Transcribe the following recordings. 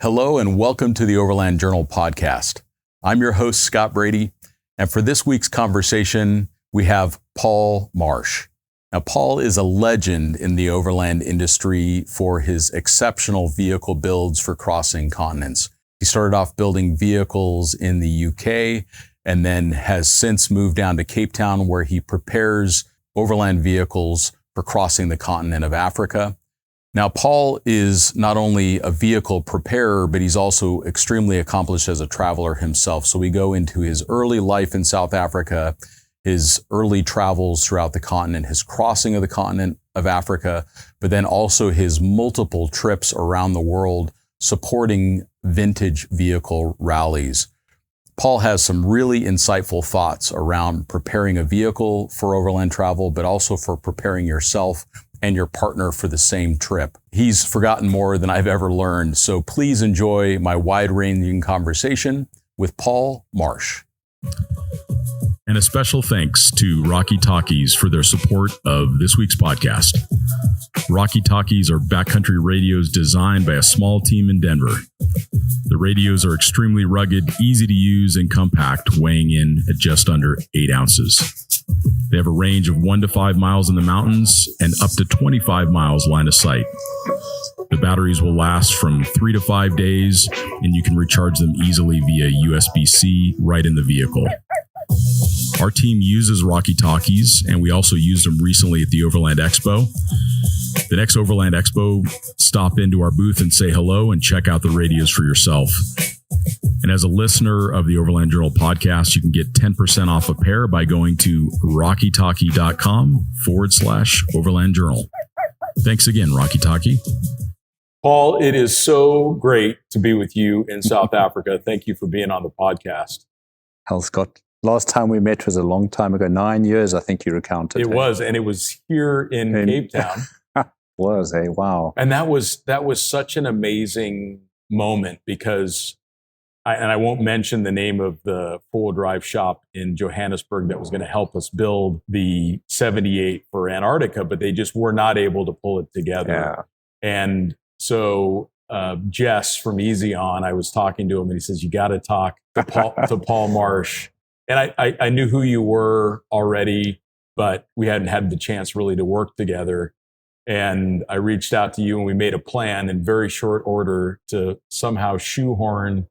Hello and welcome to the Overland Journal podcast. I'm your host, Scott Brady, and for this week's conversation, we have Paul Marsh. Now, Paul is a legend in the overland industry for his exceptional vehicle builds for crossing continents. He started off building vehicles in the UK and then has since moved down to Cape Town, where he prepares overland vehicles for crossing the continent of Africa. Now, Paul is not only a vehicle preparer, but he's also extremely accomplished as a traveler himself. So we go into his early life in South Africa, his early travels throughout the continent, his crossing of the continent of Africa, but then also his multiple trips around the world supporting vintage vehicle rallies. Paul has some really insightful thoughts around preparing a vehicle for overland travel, but also for preparing yourself and your partner for the same trip. He's forgotten more than I've ever learned, so please enjoy my wide-ranging conversation with Paul Marsh. And a special thanks to Rocky Talkies for their support of this week's podcast. Rocky Talkies are backcountry radios designed by a small team in Denver. The radios are extremely rugged, easy to use, and compact, weighing in at just under 8 ounces. They have a range of 1 to 5 miles in the mountains and up to 25 miles line of sight. The batteries will last from 3 to 5 days, and you can recharge them easily via USB-C right in the vehicle. Our team uses Rocky Talkies, and we also used them recently at the Overland Expo. The next Overland Expo, stop into our booth and say hello and check out the radios for yourself. And as a listener of the Overland Journal podcast, you can get 10% off a pair by going to rockytalkie.com/Overland Journal. Thanks again, Rocky Talkie. Paul, it is so great to be with you in South Africa. Thank you for being on the podcast. Hell, Scott, last time we met was a long time ago, 9 years, I think you recounted. It was, and it was here in Cape Town. Wow. And that was such an amazing moment because I won't mention the name of the four-wheel drive shop in Johannesburg that was going to help us build the 78 for Antarctica, but they just were not able to pull it together. Yeah. And so Jess from Easy On, I was talking to him and he says, you got to talk to Paul Marsh. And I knew who you were already, but we hadn't had the chance really to work together. And I reached out to you and we made a plan in very short order to somehow shoehorn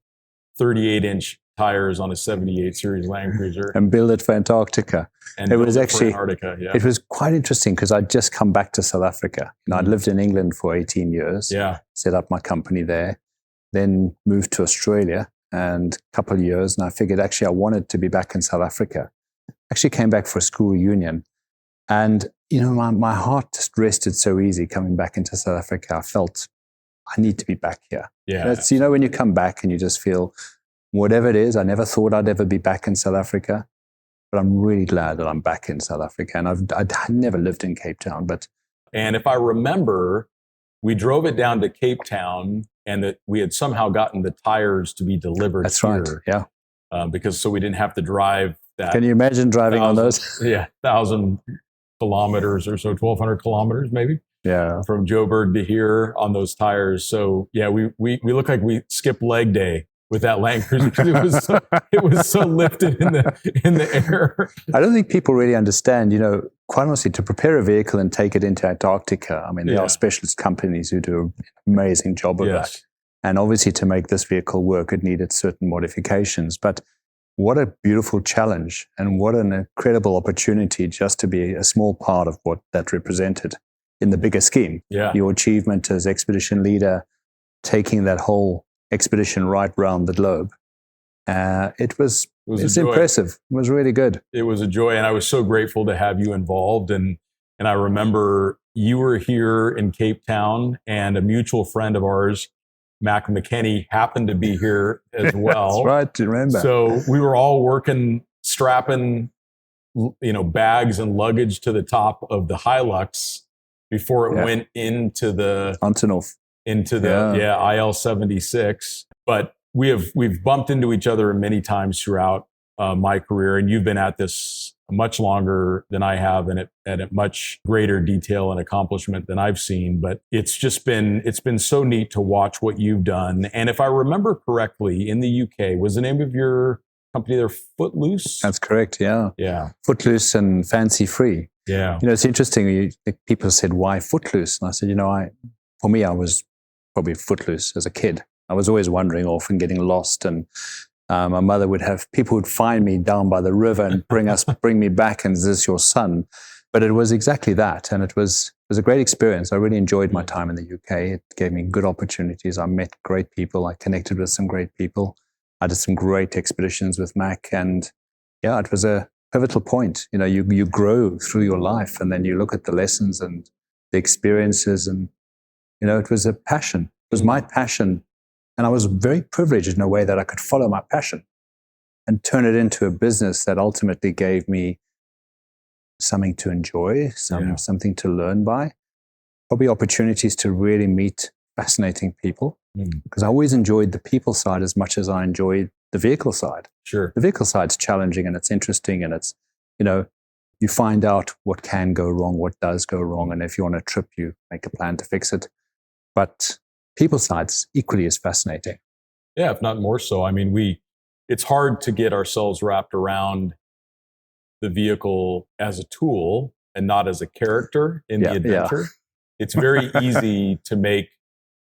38-inch tires on a 78 series Land Cruiser. And build it for Antarctica. And it was actually, Antarctica, yeah. It was quite interesting because I'd just come back to South Africa. I'd lived in England for 18 years, set up my company there, then moved to Australia and a couple of years. And I figured actually I wanted to be back in South Africa. Actually came back for a school reunion. And, my heart just rested so easy coming back into South Africa. I felt I need to be back here. Yeah. That's, when you come back and you just feel whatever it is, I never thought I'd ever be back in South Africa, but I'm really glad that I'm back in South Africa. And I'd never lived in Cape Town, and if I remember, we drove it down to Cape Town and that we had somehow gotten the tires to be delivered. That's here, right. Yeah. Because so we didn't have to drive that. Can you imagine driving on those? Yeah. 1,000 kilometers or so, 1,200 kilometers maybe. Yeah. From Joburg to here on those tires. So yeah, we look like we skipped leg day with that Land Cruiser because it was so lifted in the air. I don't think people really understand, quite honestly, to prepare a vehicle and take it into Antarctica. I mean, there are specialist companies who do an amazing job of that. And obviously to make this vehicle work, it needed certain modifications. But what a beautiful challenge and what an incredible opportunity just to be a small part of what that represented in the bigger scheme. Yeah. Your achievement as expedition leader, taking that whole expedition right round the globe. It's impressive. It was really good. It was a joy. And I was so grateful to have you involved. And I remember you were here in Cape Town and a mutual friend of ours, Mac McKinney, happened to be here as well. That's right. Do you remember? So we were all working, strapping, bags and luggage to the top of the Hilux before it went into the Antonov. Into the IL-76. But we've bumped into each other many times throughout my career, and you've been at this much longer than I have, and at a much greater detail and accomplishment than I've seen. But it's been so neat to watch what you've done. And if I remember correctly, in the UK, was the name of your company there Footloose? That's correct. Yeah. Yeah. Footloose and Fancy Free. Yeah. It's interesting. People said, why Footloose? And I said, for me, I was probably footloose as a kid. I was always wandering off and getting lost. And my mother people would find me down by the river and bring me back, and is this your son? But it was exactly that. And it was a great experience. I really enjoyed my time in the UK. It gave me good opportunities. I met great people. I connected with some great people. I did some great expeditions with Mac. And yeah, it was a pivotal point. You grow through your life, and then you look at the lessons and the experiences, and it was a passion. It was my passion, and I was very privileged in a way that I could follow my passion and turn it into a business that ultimately gave me something to enjoy, something to learn by, probably opportunities to really meet fascinating people, because I always enjoyed the people side as much as I enjoyed the vehicle side. Sure. The vehicle side's challenging, and it's interesting, and it's, you find out what can go wrong, what does go wrong, and if you're on a trip, you make a plan to fix it. But people side's equally as fascinating. Yeah, if not more so. I mean, it's hard to get ourselves wrapped around the vehicle as a tool and not as a character in the adventure. Yeah. It's very easy to make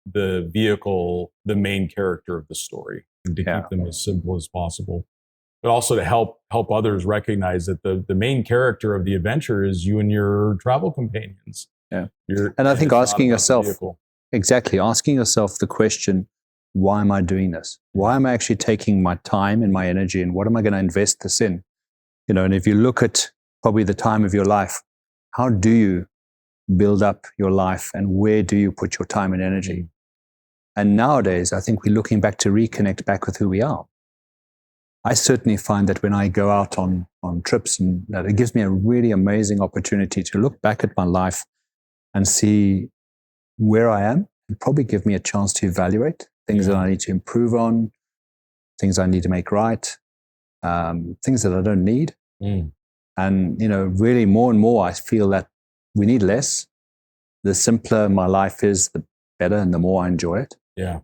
the vehicle the main character of the story and to keep them as simple as possible. But also to help others recognize that the main character of the adventure is you and your travel companions. Yeah. And I think asking yourself, asking yourself the question, why am I doing this? Why am I actually taking my time and my energy, and what am I going to invest this in? And if you look at probably the time of your life, how do you build up your life, and where do you put your time and energy? And nowadays, I think we're looking back to reconnect back with who we are. I certainly find that when I go out on trips, and that it gives me a really amazing opportunity to look back at my life and see where I am, and probably give me a chance to evaluate things that I need to improve on, things I need to make right, things that I don't need. And, really more and more, I feel that we need less. The simpler my life is, the better, and the more I enjoy it. Yeah.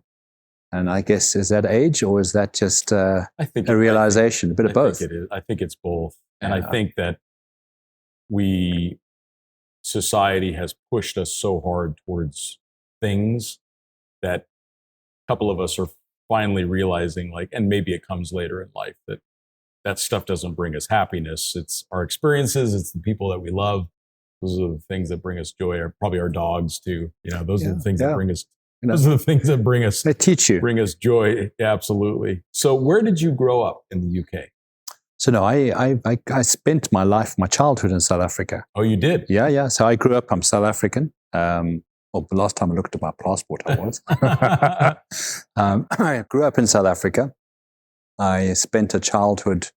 And I guess, is that age, or is that just a realization? A bit of both. I think it's both. And I think that society has pushed us so hard towards things that a couple of us are finally realizing, and maybe it comes later in life, that stuff doesn't bring us happiness. It's our experiences. It's the people that we love. Those are the things that bring us joy, or probably our dogs too. Those are the things that bring us. Those are the things that bring us. They teach you. Bring us joy. Absolutely. So where did you grow up in the UK? So no, I spent my childhood in South Africa. Oh, you did? Yeah. So I grew up, I'm South African. The last time I looked at my passport, I was. I grew up in South Africa. I spent a childhood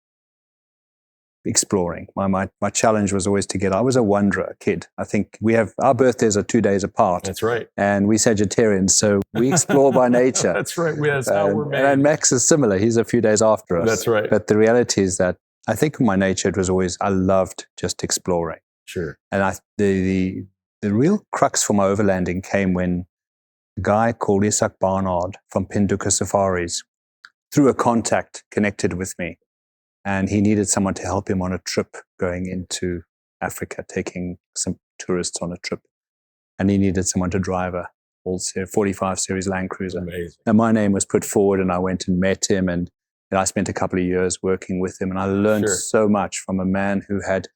exploring. My challenge was always I was a wanderer kid. I think our birthdays are 2 days apart. That's right. And we Sagittarians, so we explore by nature. That's right. That's how we're made. And Max is similar. He's a few days after us. That's right. But the reality is that I think in my nature, it was always, I loved just exploring. Sure. And the real crux for my overlanding came when a guy called Isak Barnard from Pinduka Safaris, through a contact, connected with me. And he needed someone to help him on a trip going into Africa, taking some tourists on a trip. And he needed someone to drive a old 45 series Land Cruiser. Amazing. And my name was put forward, and I went and met him, and I spent a couple of years working with him. And I learned so much from a man who had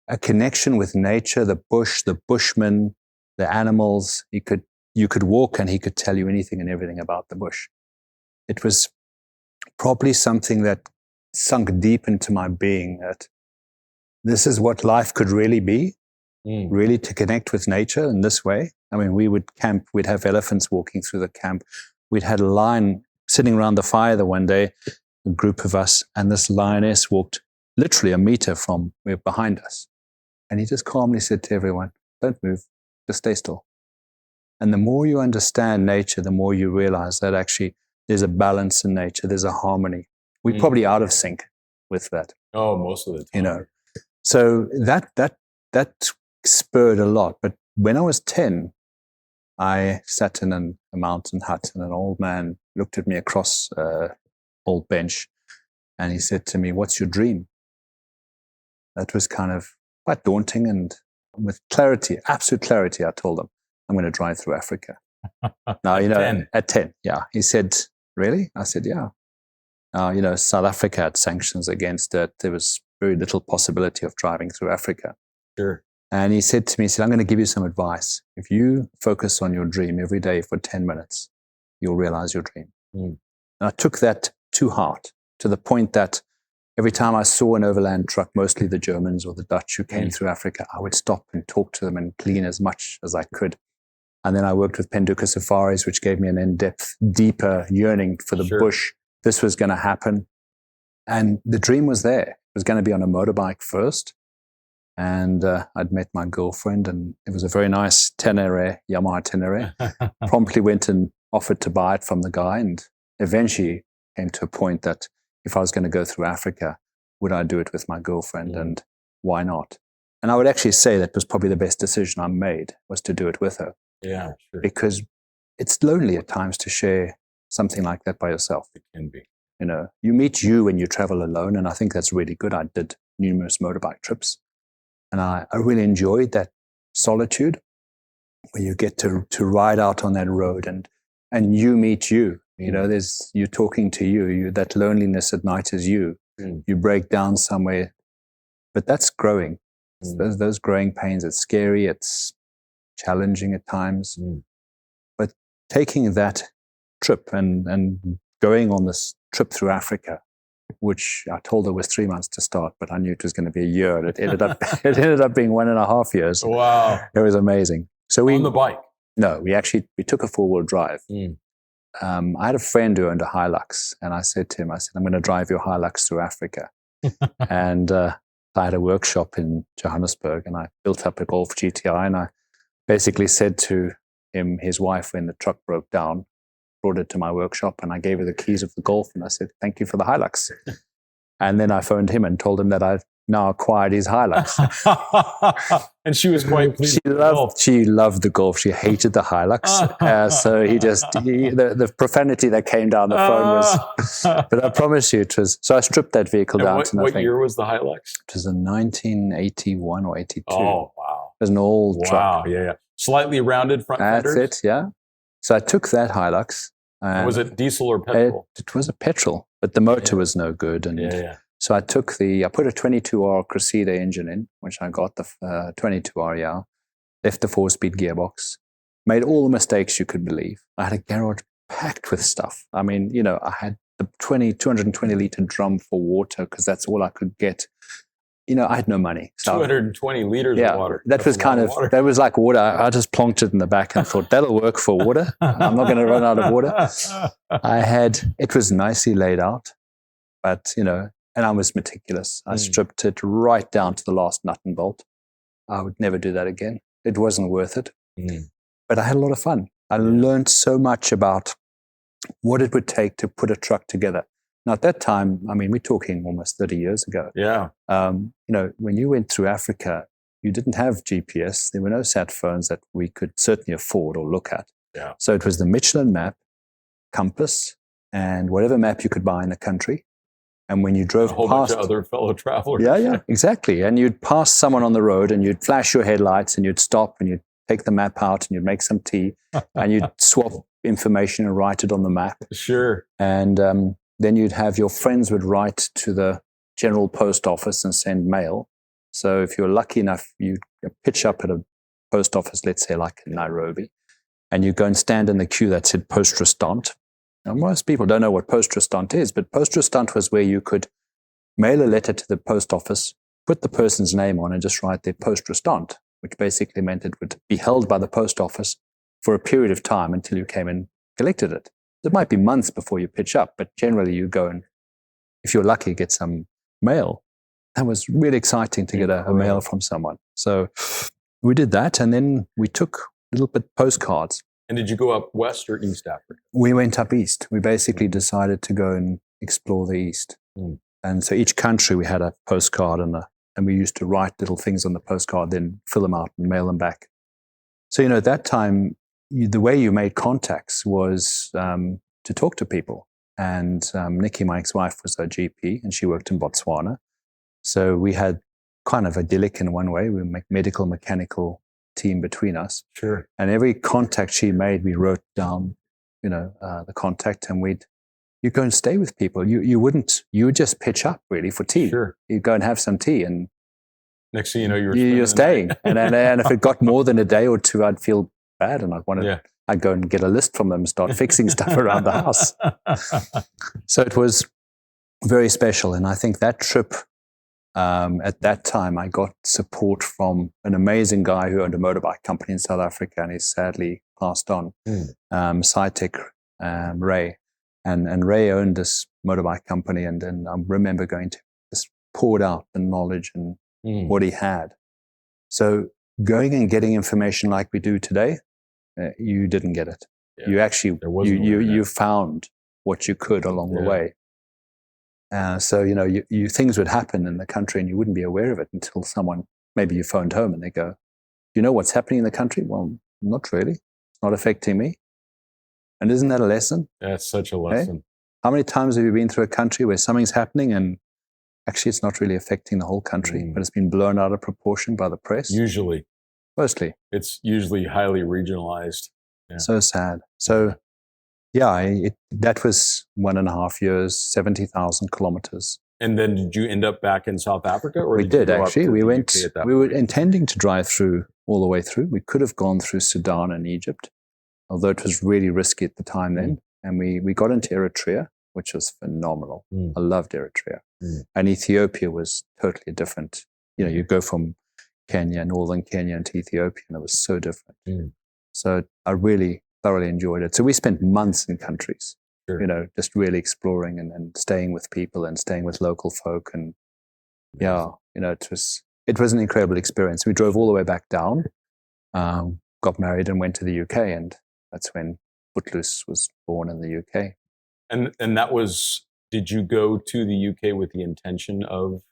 a connection with nature, the bush, the bushmen, the animals. You could walk and he could tell you anything and everything about the bush. It was probably something that sunk deep into my being, that this is what life could really be, really to connect with nature in this way. I mean, we would camp, we'd have elephants walking through the camp. We'd had a lion sitting around the fire the one day, a group of us, and this lioness walked literally a meter from behind us. And he just calmly said to everyone, don't move, just stay still. And the more you understand nature, the more you realize that actually there's a balance in nature, there's a harmony. We're probably out of sync. with that. Oh, most of the time. So that spurred a lot. But when I was 10, I sat in a mountain hut, and an old man looked at me across an old bench, and he said to me, "What's your dream?" That was kind of quite daunting, and with clarity, absolute clarity, I told him, "I'm going to drive through Africa." Now, at 10, yeah. He said, "Really?" I said, "Yeah." South Africa had sanctions against it. There was very little possibility of driving through Africa. Sure. And he said to me, "I'm going to give you some advice. If you focus on your dream every day for 10 minutes, you'll realize your dream." And I took that to heart, to the point that every time I saw an overland truck, mostly the Germans or the Dutch who came through Africa, I would stop and talk to them and glean as much as I could. And then I worked with Penduka Safaris, which gave me an in-depth, deeper yearning for the bush. This was going to happen. And the dream was there. It was going to be on a motorbike first. And I'd met my girlfriend, and it was a very nice Tenere, Yamaha Tenere. Promptly went and offered to buy it from the guy, and eventually came to a point that if I was going to go through Africa, would I do it with my girlfriend, and why not? And I would actually say that was probably the best decision I made, was to do it with her. Yeah, sure. Because it's lonely at times to share something like that by yourself. It can be. You meet you when you travel alone, and I think that's really good. I did numerous motorbike trips, and I really enjoyed that solitude where you get to ride out on that road and you meet you. There's you talking to you. That loneliness at night is you. You break down somewhere, but that's growing. Those growing pains. It's scary. It's challenging at times. But taking that trip and going on this trip through Africa, which I told her was 3 months to start, but I knew it was going to be a year. And it ended up being 1.5 years. Wow. It was amazing. So on the bike? No, we took a 4-wheel drive. I had a friend who owned a Hilux, and I said to him, "I'm going to drive your Hilux through Africa." And I had a workshop in Johannesburg, and I built up a Golf GTI, and I basically said to him, his wife, when the truck broke down, brought it to my workshop, and I gave her the keys of the Golf, and I said, "Thank you for the Hilux." And then I phoned him and told him that I've now acquired his Hilux. And she was quite pleased. She loved the Golf. She hated the Hilux. So the profanity that came down the phone was, but I promise you it was, so I stripped that vehicle down to nothing. What year was the Hilux? It was in 1981 or 82. Oh, wow. It was an old truck. Wow, yeah. Slightly rounded front fenders? That's it, yeah. So I took that Hilux. Was it diesel or petrol? It was a petrol, but the motor was no good. And so I put a 22R Cressida engine in, which I got, the 22R, yeah. Left the 4-speed gearbox. Made all the mistakes you could believe. I had a garage packed with stuff. I mean, I had the 220-liter drum for water because that's all I could get. I had no money. So 220 liters of water. That was like water. I just plonked it in the back and thought, that'll work for water. I'm not going to run out of water. It was nicely laid out, but, and I was meticulous. I stripped it right down to the last nut and bolt. I would never do that again. It wasn't worth it. But I had a lot of fun. I learned so much about what it would take to put a truck together. Now, at that time, I mean, we're talking almost 30 years ago. Yeah. When you went through Africa, you didn't have GPS. There were no sat phones that we could certainly afford or look at. Yeah. So it was the Michelin map, compass, and whatever map you could buy in the country. And when you drove past... A whole bunch of other fellow travelers. Yeah, exactly. And you'd pass someone on the road, and you'd flash your headlights, and you'd stop, and you'd take the map out, and you'd make some tea, and you'd swap information and write it on the map. Sure. And then you'd have your friends would write to the general post office and send mail. So if you're lucky enough, you'd pitch up at a post office, let's say like in Nairobi, and you go and stand in the queue that said post restant. Now, most people don't know what post restant is, but post restant was where you could mail a letter to the post office, put the person's name on, and just write their post restant, which basically meant it would be held by the post office for a period of time until you came and collected it. It might be months before you pitch up, but generally you go and, if you're lucky, get some mail. That was really exciting to get a mail from someone. So we did that, and then we took little bit postcards. And did you go up west or east Africa? We went up east. We basically decided to go and explore the east. And so each country, we had a postcard and we used to write little things on the postcard, then fill them out and mail them back. So, at that time, the way you made contacts was to talk to people. And Nikki, my ex-wife, was a GP, and she worked in Botswana. So we had kind of idyllic in one way. We were medical, mechanical team between us. Sure. And every contact she made, we wrote down, the contact, and you'd go and stay with people. You would just pitch up really for tea. Sure. You'd go and have some tea, and next thing you know, you're staying. and if it got more than a day or two, I'd feel bad, and I'd go and get a list from them, start fixing stuff around the house. So it was very special. And I think that trip, at that time, I got support from an amazing guy who owned a motorbike company in South Africa, and he's sadly passed on, Cytec, Ray. And Ray owned this motorbike company, and I remember going to just poured out the knowledge and what he had. So going and getting information like we do today, you didn't get it. Yeah. You actually, you found what you could along the way. So, things would happen in the country and you wouldn't be aware of it until maybe you phoned home and they go, you know what's happening in the country? Well, not really. It's not affecting me. And isn't that a lesson? That's such a lesson. Okay? How many times have you been through a country where something's happening and actually it's not really affecting the whole country, but it's been blown out of proportion by the press? Usually. Mostly. It's usually highly regionalized. Yeah. So sad. So, that was 1.5 years, 70,000 kilometers. And then did you end up back in South Africa? Or we did actually. We were intending to drive through all the way through. We could have gone through Sudan and Egypt, although it was really risky at the time then. And we got into Eritrea, which was phenomenal. I loved Eritrea. And Ethiopia was totally different. You go from Kenya, northern Kenya, into Ethiopia, and it was so different. So I really thoroughly enjoyed it. So we spent months in countries, just really exploring and staying with people and staying with local folk. And it was an incredible experience. We drove all the way back down, got married and went to the UK, and that's when Footloose was born in the UK. And that was, did you go to the UK with the intention of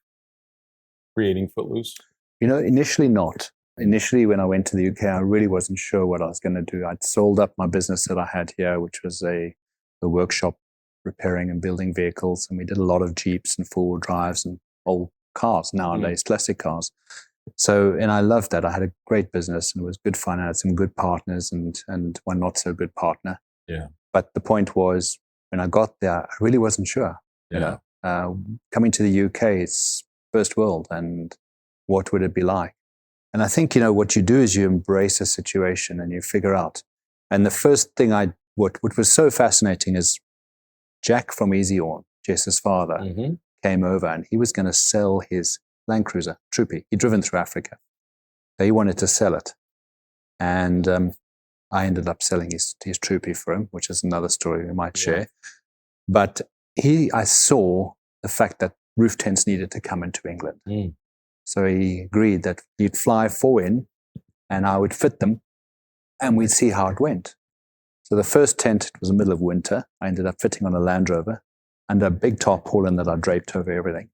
creating Footloose? Initially not. Initially, when I went to the UK, I really wasn't sure what I was going to do. I'd sold up my business that I had here, which was a workshop repairing and building vehicles. And we did a lot of Jeeps and four-wheel drives and old cars nowadays, classic cars. So, and I loved that. I had a great business and it was good finance and good partners and one not so good partner. Yeah. But the point was, when I got there, I really wasn't sure. Coming to the UK, it's first world, and what would it be like? And I think, what you do is you embrace a situation and you figure out. And the first thing what was so fascinating is Jack from Easy On, Jess's father, came over and he was going to sell his Land Cruiser, Troopy. He'd driven through Africa. So he wanted to sell it. And I ended up selling his Troopy for him, which is another story we might share. But I saw the fact that roof tents needed to come into England. So he agreed that he'd fly 4 in and I would fit them and we'd see how it went. So the first tent, it was the middle of winter. I ended up fitting on a Land Rover under a big tarpaulin that I draped over everything.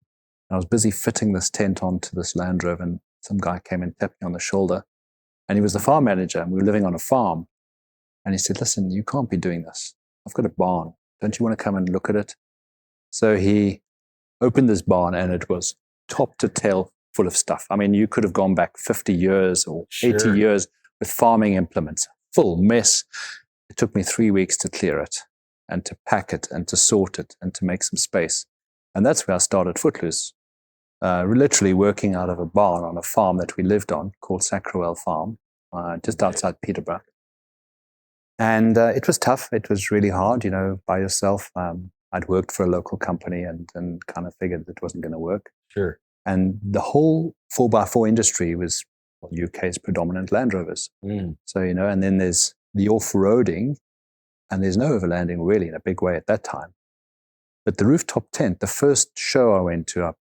And I was busy fitting this tent onto this Land Rover, and some guy came and tapped me on the shoulder. And he was the farm manager, and we were living on a farm. And he said, listen, you can't be doing this. I've got a barn. Don't you want to come and look at it? So he opened this barn and it was top to tail full of stuff. I mean, you could have gone back 50 years or 80 years with farming implements, full mess. It took me 3 weeks to clear it and to pack it and to sort it and to make some space. And that's where I started Footloose, literally working out of a barn on a farm that we lived on called Sacrowell Farm, just outside Peterborough. And it was tough. It was really hard, by yourself. I'd worked for a local company and kind of figured it wasn't going to work. Sure. And the whole 4x4 industry was UK's predominant Land Rovers. So, and then there's the off-roading, and there's no overlanding really in a big way at that time. But the rooftop tent, the first show I went to, a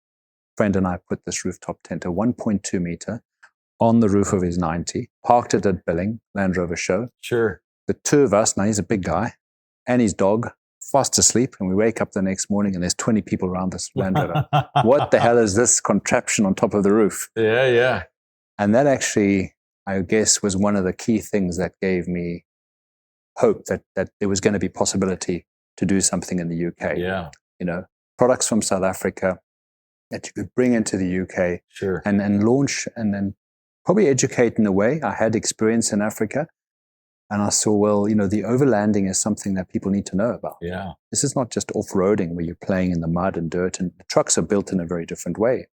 friend and I put this rooftop tent, a 1.2 meter, on the roof of his 90, parked it at Billing, Land Rover show. Sure. The two of us, now he's a big guy, and his dog, fast asleep, and we wake up the next morning and there's 20 people around this Land Rover. What the hell is this contraption on top of the roof? Yeah. And that actually, I guess, was one of the key things that gave me hope that there was going to be possibility to do something in the UK. Yeah. Products from South Africa that you could bring into the UK. Sure. And launch and then probably educate in a way. I had experience in Africa. And I saw, well, the overlanding is something that people need to know about. Yeah. This is not just off-roading where you're playing in the mud and dirt, and the trucks are built in a very different way.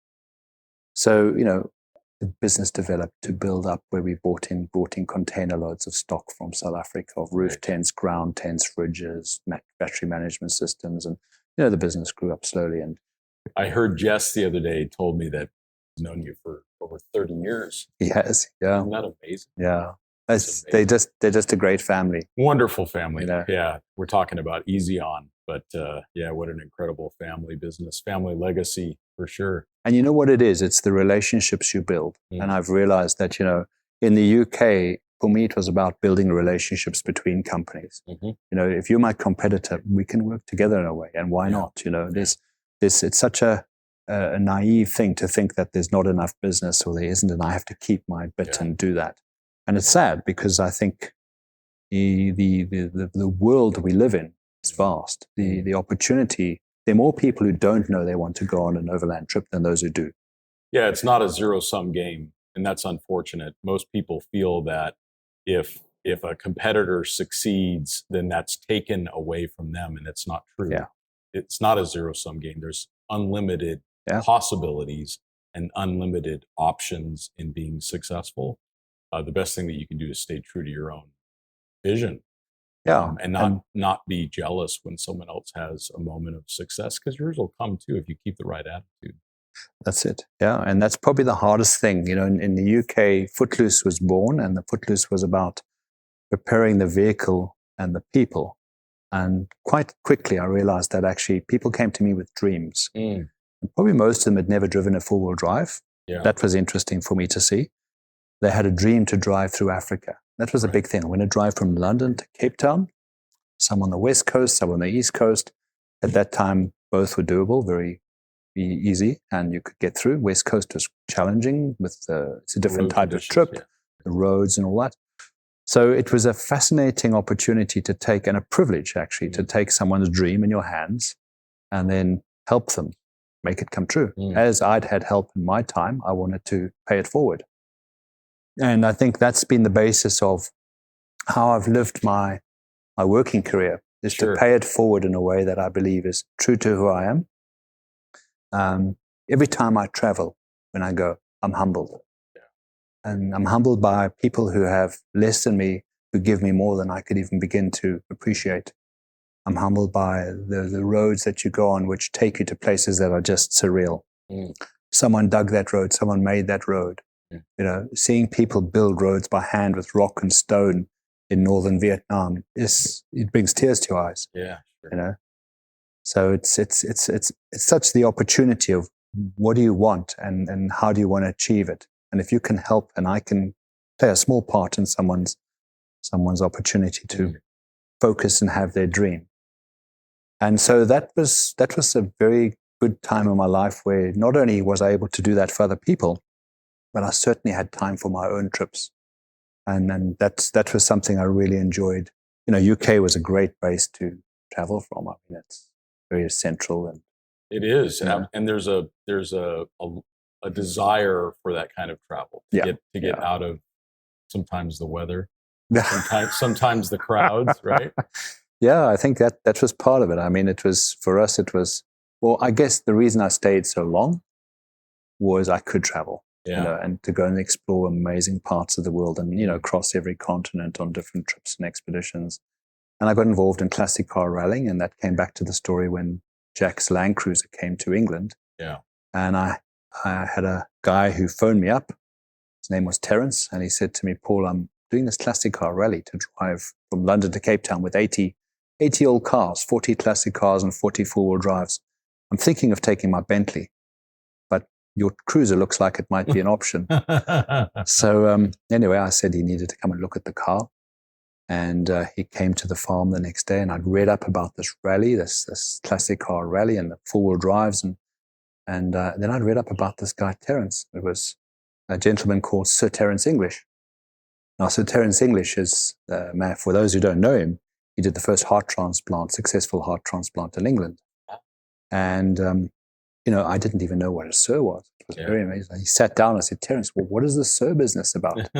So, the business developed to build up where we brought in container loads of stock from South Africa, of roof tents, ground tents, fridges, battery management systems. And, the business grew up slowly. And I heard Jess the other day told me that he's known you for over 30 years. He has, yeah. Isn't that amazing? Yeah. They're just a great family. Wonderful family. Yeah. We're talking about easy on, but what an incredible family business, family legacy for sure. And you know what it is? It's the relationships you build. Mm. And I've realized that, in the UK, for me, it was about building relationships between companies. Mm-hmm. If you're my competitor, we can work together in a way. And why not? It's such a naive thing to think that there's not enough business or there isn't, and I have to keep my bit and do that. And it's sad because I think the world we live in is vast. The opportunity, there are more people who don't know they want to go on an overland trip than those who do. Yeah, it's not a zero-sum game, and that's unfortunate. Most people feel that if a competitor succeeds, then that's taken away from them, and it's not true. Yeah. It's not a zero-sum game. There's unlimited possibilities and unlimited options in being successful. The best thing that you can do is stay true to your own vision. And not be jealous when someone else has a moment of success, because yours will come too if you keep the right attitude. That's it. Yeah. And that's probably the hardest thing. In the UK, Footloose was born, and the Footloose was about preparing the vehicle and the people. And quite quickly, I realized that actually people came to me with dreams. Mm. And probably most of them had never driven a four-wheel drive. Yeah. That was interesting for me to see. They had a dream to drive through Africa. That was a big thing. I went to drive from London to Cape Town, some on the West Coast, some on the East Coast. At that time, both were doable, very easy, and you could get through. West Coast was challenging it's a different type of trip, the roads and all that. So it was a fascinating opportunity to take, and a privilege actually, to take someone's dream in your hands and then help them make it come true. Mm. As I'd had help in my time, I wanted to pay it forward. And I think that's been the basis of how I've lived my working career, is to pay it forward in a way that I believe is true to who I am. Every time I travel, when I go, I'm humbled. Yeah. And I'm humbled by people who have less than me, who give me more than I could even begin to appreciate. I'm humbled by the roads that you go on, which take you to places that are just surreal. Mm. Someone dug that road, someone made that road. Seeing people build roads by hand with rock and stone in northern Vietnam, it brings tears to your eyes. Yeah, sure. So it's such the opportunity of what do you want and how do you want to achieve it, and if you can help and I can play a small part in someone's opportunity to focus and have their dream. And so that was a very good time in my life where not only was I able to do that for other people, but I certainly had time for my own trips. And that was something I really enjoyed. UK was a great base to travel from. I mean, it's very central. And it is. And there's a desire for that kind of travel to get out of sometimes the weather, sometimes the crowds, right? Yeah, I think that was part of it. I mean, for us, well, I guess the reason I stayed so long was I could travel. And to go and explore amazing parts of the world and, cross every continent on different trips and expeditions. And I got involved in classic car rallying, and that came back to the story when Jack's Land Cruiser came to England. Yeah. And I had a guy who phoned me up. His name was Terence, and he said to me, Paul, I'm doing this classic car rally to drive from London to Cape Town with 80 old cars, 40 classic cars and 40 four-wheel drives. I'm thinking of taking my Bentley. Your cruiser looks like it might be an option. So anyway, I said he needed to come and look at the car. And he came to the farm the next day, and I'd read up about this rally, this classic car rally and the four-wheel drives. And then I'd read up about this guy, Terence. It was a gentleman called Sir Terence English. Now, Sir Terence English is, for those who don't know him, he did the first successful heart transplant in England. And, I didn't even know what a Sir was. It was very amazing. He sat down and I said, Terence, well, what is the Sir business about?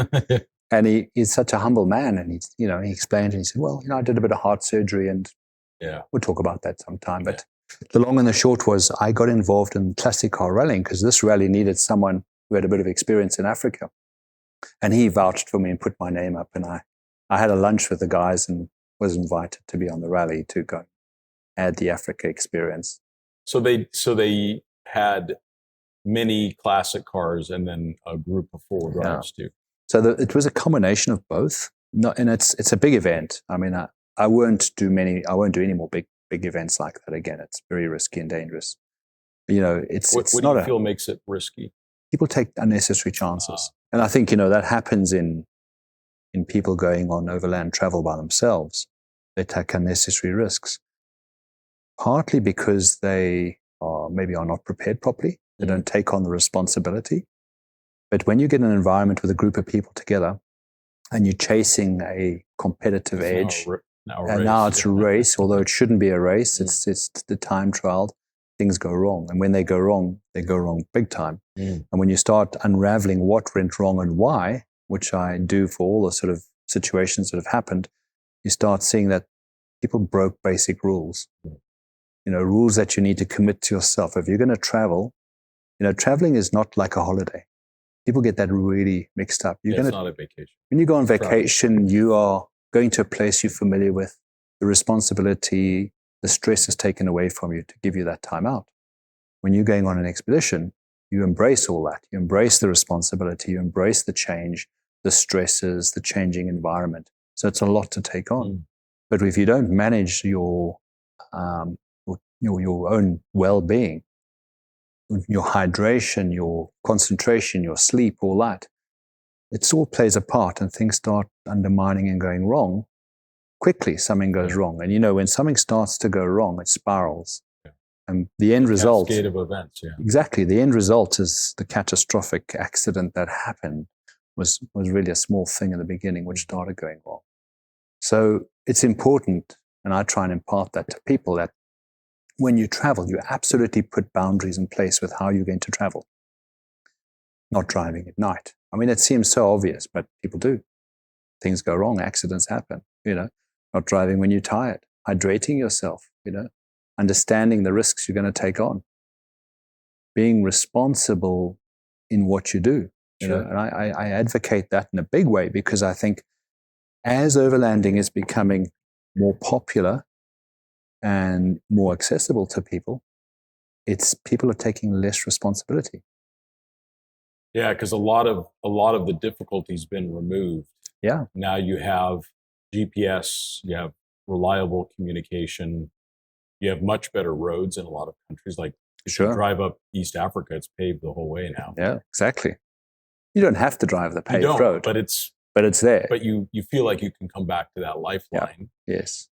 And he's such a humble man. And he explained, and he said, well, I did a bit of heart surgery, and we'll talk about that sometime. But the long and the short was, I got involved in classic car rallying because this rally needed someone who had a bit of experience in Africa. And he vouched for me and put my name up. And I had a lunch with the guys and was invited to be on the rally to go add the Africa experience. So they had many classic cars and then a group of four-wheel drives too. So it was a combination of both. And it's a big event. I mean, I won't do any more big events like that again. It's very risky and dangerous. What do you feel makes it risky? People take unnecessary chances. And I think, that happens in people going on overland travel by themselves. They take unnecessary risks, partly because they maybe are not prepared properly. They don't take on the responsibility. But when you get an environment with a group of people together and you're chasing a competitive edge, now it's a race, although it shouldn't be a race, it's the time trial, things go wrong. And when they go wrong big time. And when you start unraveling what went wrong and why, which I do for all the sort of situations that have happened, you start seeing that people broke basic rules. Rules that you need to commit to yourself. If you're going to travel, traveling is not like a holiday. People get that really mixed up. It's not a vacation. When you go on vacation, you are going to a place you're familiar with. The responsibility, the stress is taken away from you to give you that time out. When you're going on an expedition, you embrace all that. You embrace the responsibility. You embrace the change, the stresses, the changing environment. So it's a lot to take on. But if you don't manage your own well-being, your hydration, your concentration, your sleep, all that, it all plays a part, and things start undermining and going wrong. Quickly, something goes wrong. And when something starts to go wrong, it spirals. And the end result... Cascade of events, Exactly. The end result is the catastrophic accident that happened was really a small thing in the beginning, which started going wrong. So it's important, and I try and impart that to people, that when you travel, you absolutely put boundaries in place with how you're going to travel. Not driving at night. I mean, it seems so obvious, but people do. Things go wrong, accidents happen, Not driving when you're tired, hydrating yourself, understanding the risks you're going to take on, being responsible in what you do. And I advocate that in a big way, because I think as overlanding is becoming more popular and more accessible to people, people are taking less responsibility. Yeah, because a lot of the difficulty's been removed. Yeah. Now you have GPS, you have reliable communication, you have much better roads in a lot of countries. Like if you drive up East Africa, it's paved the whole way now. Yeah, exactly. You don't have to drive the paved road, but it's there. But you feel like you can come back to that lifeline. Yeah. Yes.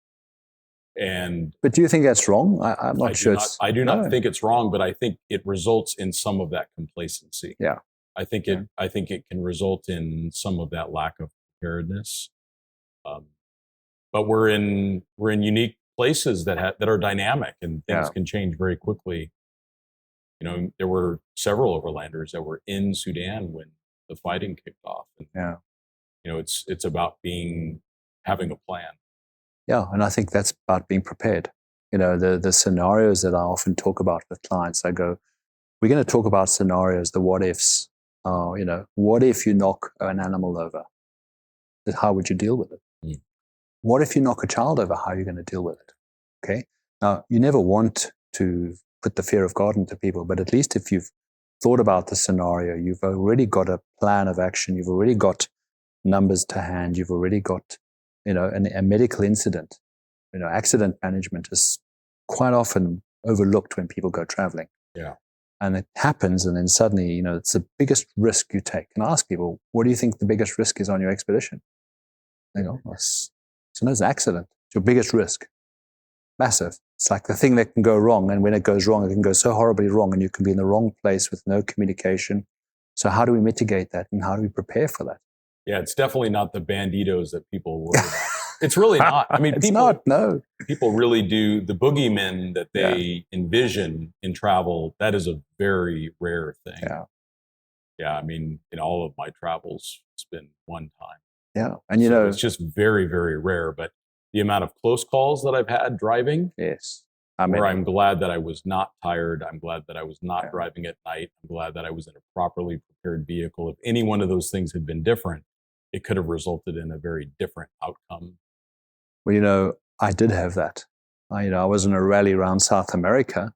But do you think that's wrong? I'm not sure. I do not think it's wrong, but I think it results in some of that complacency. Yeah. I think it can result in some of that lack of preparedness. But we're in unique places that are dynamic, and things can change very quickly. There were several overlanders that were in Sudan when the fighting kicked off. And, it's about having a plan. Yeah, and I think that's about being prepared. The scenarios that I often talk about with clients, I go, we're going to talk about scenarios, the what ifs. What if you knock an animal over? How would you deal with it? What if you knock a child over? How are you going to deal with it? Okay. Now, you never want to put the fear of God into people, but at least if you've thought about the scenario, you've already got a plan of action. You've already got numbers to hand. You've already got, a medical incident. Accident management is quite often overlooked when people go traveling. Yeah. And it happens, and then suddenly, it's the biggest risk you take. And I ask people, what do you think the biggest risk is on your expedition? They go, So there's an accident. It's your biggest risk. Massive. It's like the thing that can go wrong. And when it goes wrong, it can go so horribly wrong and you can be in the wrong place with no communication. So how do we mitigate that and how do we prepare for that? Yeah, it's definitely not the banditos that people worry about. It's really not. I mean, people really do. The boogeymen that they envision in travel, that is a very rare thing. Yeah, I mean, in all of my travels, it's been one time. Yeah, and you know, it's just very, very rare. But the amount of close calls that I've had driving, where I'm glad that I was not tired. I'm glad that I was not driving at night. I'm glad that I was in a properly prepared vehicle. If any one of those things had been different, it could have resulted in a very different outcome. Well, you know, I did have that. I was in a rally around South America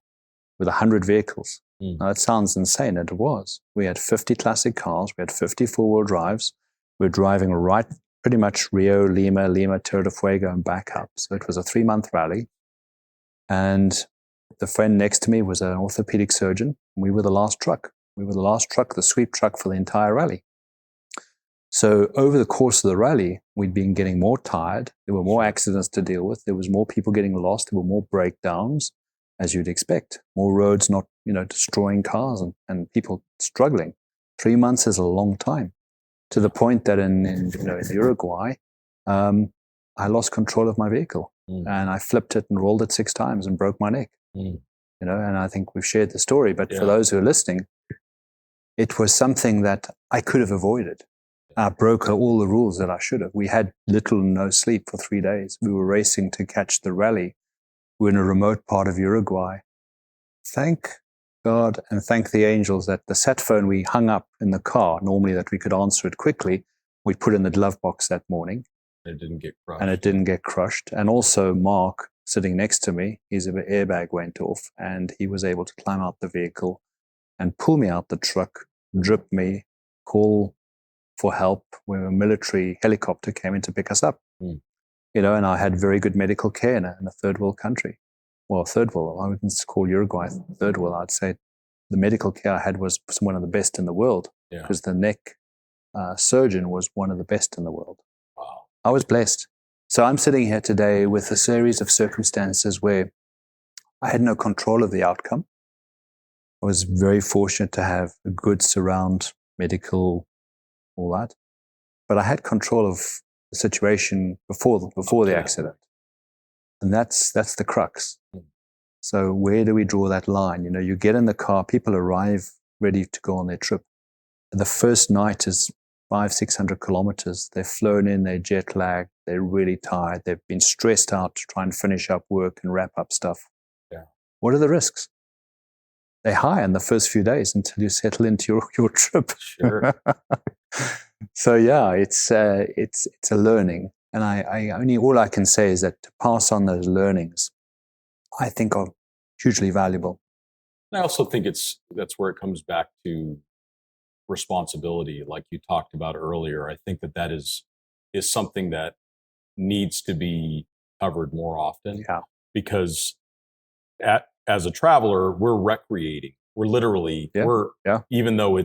with 100 vehicles. Now, that sounds insane, and it was. We had 50 classic cars. We had 50 four-wheel drives. We were driving right pretty much Rio, Lima, Tierra del Fuego, and back up. So it was a 3-month rally. And the friend next to me was an orthopedic surgeon. And we were the last truck. We were the last truck, the sweep truck for the entire rally. So over the course of the rally, we'd been getting more tired. There were more accidents to deal with. There was more people getting lost. There were more breakdowns, as you'd expect. More roads not, destroying cars and people struggling. 3 months is a long time. To the point that in Uruguay, I lost control of my vehicle. And I flipped it and rolled it 6 times and broke my neck. And I think we've shared the story. But for those who are listening, it was something that I could have avoided. I broke all the rules that I should have. We had little or no sleep for 3 days. We were racing to catch the rally. We were in a remote part of Uruguay. Thank God and thank the angels that the sat phone we hung up in the car, normally that we could answer it quickly, we put in the glove box that morning. It didn't get crushed. And it didn't get crushed. And also Mark, sitting next to me, his airbag went off and he was able to climb out the vehicle and pull me out the truck, drip me, call for help when a military helicopter came in to pick us up. And I had very good medical care in a third world country. Well, third world, I wouldn't call Uruguay third world. I'd say the medical care I had was one of the best in the world because the neck surgeon was one of the best in the world. Wow. I was blessed. So I'm sitting here today with a series of circumstances where I had no control of the outcome. I was very fortunate to have a good surround, medical, all that. But I had control of the situation before the accident. And that's the crux. So where do we draw that line? You get in the car, people arrive ready to go on their trip. And the first night is 500-600 kilometers. They've flown in, they're jet lagged, they're really tired, they've been stressed out to try and finish up work and wrap up stuff. What are the risks? They're high in the first few days until you settle into your trip. Sure. So it's a learning, and all I can say is that to pass on those learnings, I think are hugely valuable. I also think that's where it comes back to responsibility, like you talked about earlier. I think that is something that needs to be covered more often. Because as a traveler, we're recreating. We're literally even though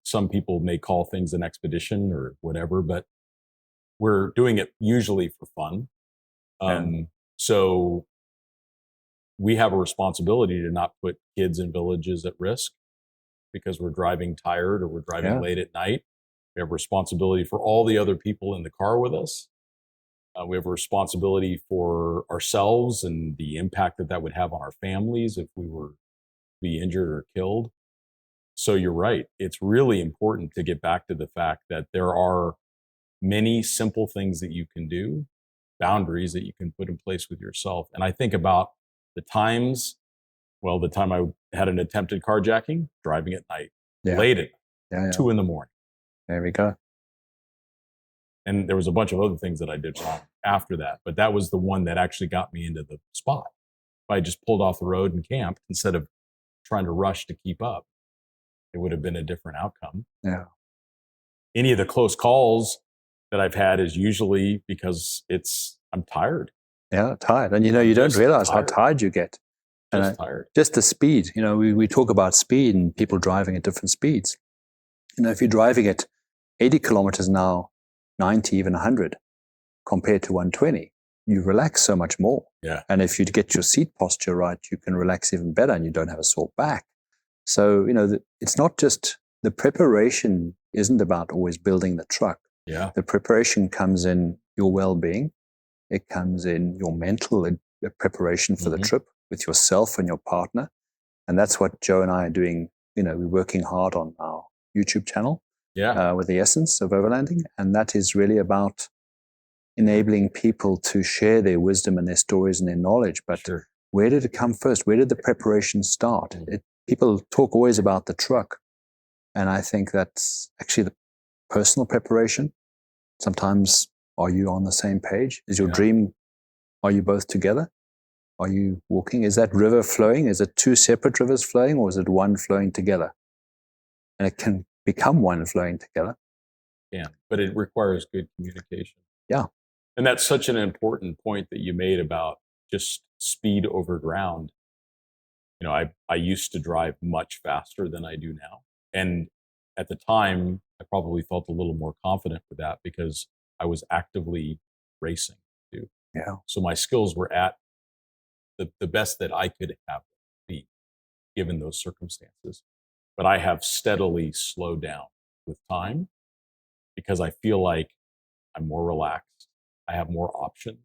some people may call things an expedition or whatever, but we're doing it usually for fun. So we have a responsibility to not put kids in villages at risk because we're driving tired or we're driving late at night. We have a responsibility for all the other people in the car with us. We have a responsibility for ourselves and the impact that would have on our families if we were to be injured or killed. So you're right. It's really important to get back to the fact that there are many simple things that you can do, boundaries that you can put in place with yourself. And I think about the time I had an attempted carjacking, driving at night, late at night, 2 a.m. There we go. And there was a bunch of other things that I did wrong after that, but that was the one that actually got me into the spot. If I just pulled off the road and camped instead of trying to rush to keep up, it would have been a different outcome. Any of the close calls that I've had is usually because I'm tired. Tired. And you don't realize how tired you get. Tired. Just the speed. We talk about speed and people driving at different speeds. If you're driving at 80 kilometers an hour, 90, even 100, compared to 120. You relax so much more. Yeah. And if you get your seat posture right, you can relax even better and you don't have a sore back. So, it's not just the preparation isn't about always building the truck. Yeah. The preparation comes in your well-being. It comes in your mental preparation for the trip with yourself and your partner. And that's what Joe and I are doing. We're working hard on our YouTube channel with the essence of overlanding. And that is really about enabling people to share their wisdom and their stories and their knowledge. But where did it come first? Where did the preparation start? People talk always about the truck. And I think that's actually the personal preparation. Sometimes, are you on the same page? Is your dream, are you both together? Are you walking? Is that river flowing? Is it two separate rivers flowing, or is it one flowing together? And it can become one flowing together. Yeah, but it requires good communication. Yeah. And that's such an important point that you made about just speed over ground. I used to drive much faster than I do now. And at the time, I probably felt a little more confident with that because I was actively racing too. Yeah. So my skills were at the best that I could have be given those circumstances. But I have steadily slowed down with time because I feel like I'm more relaxed. I have more options.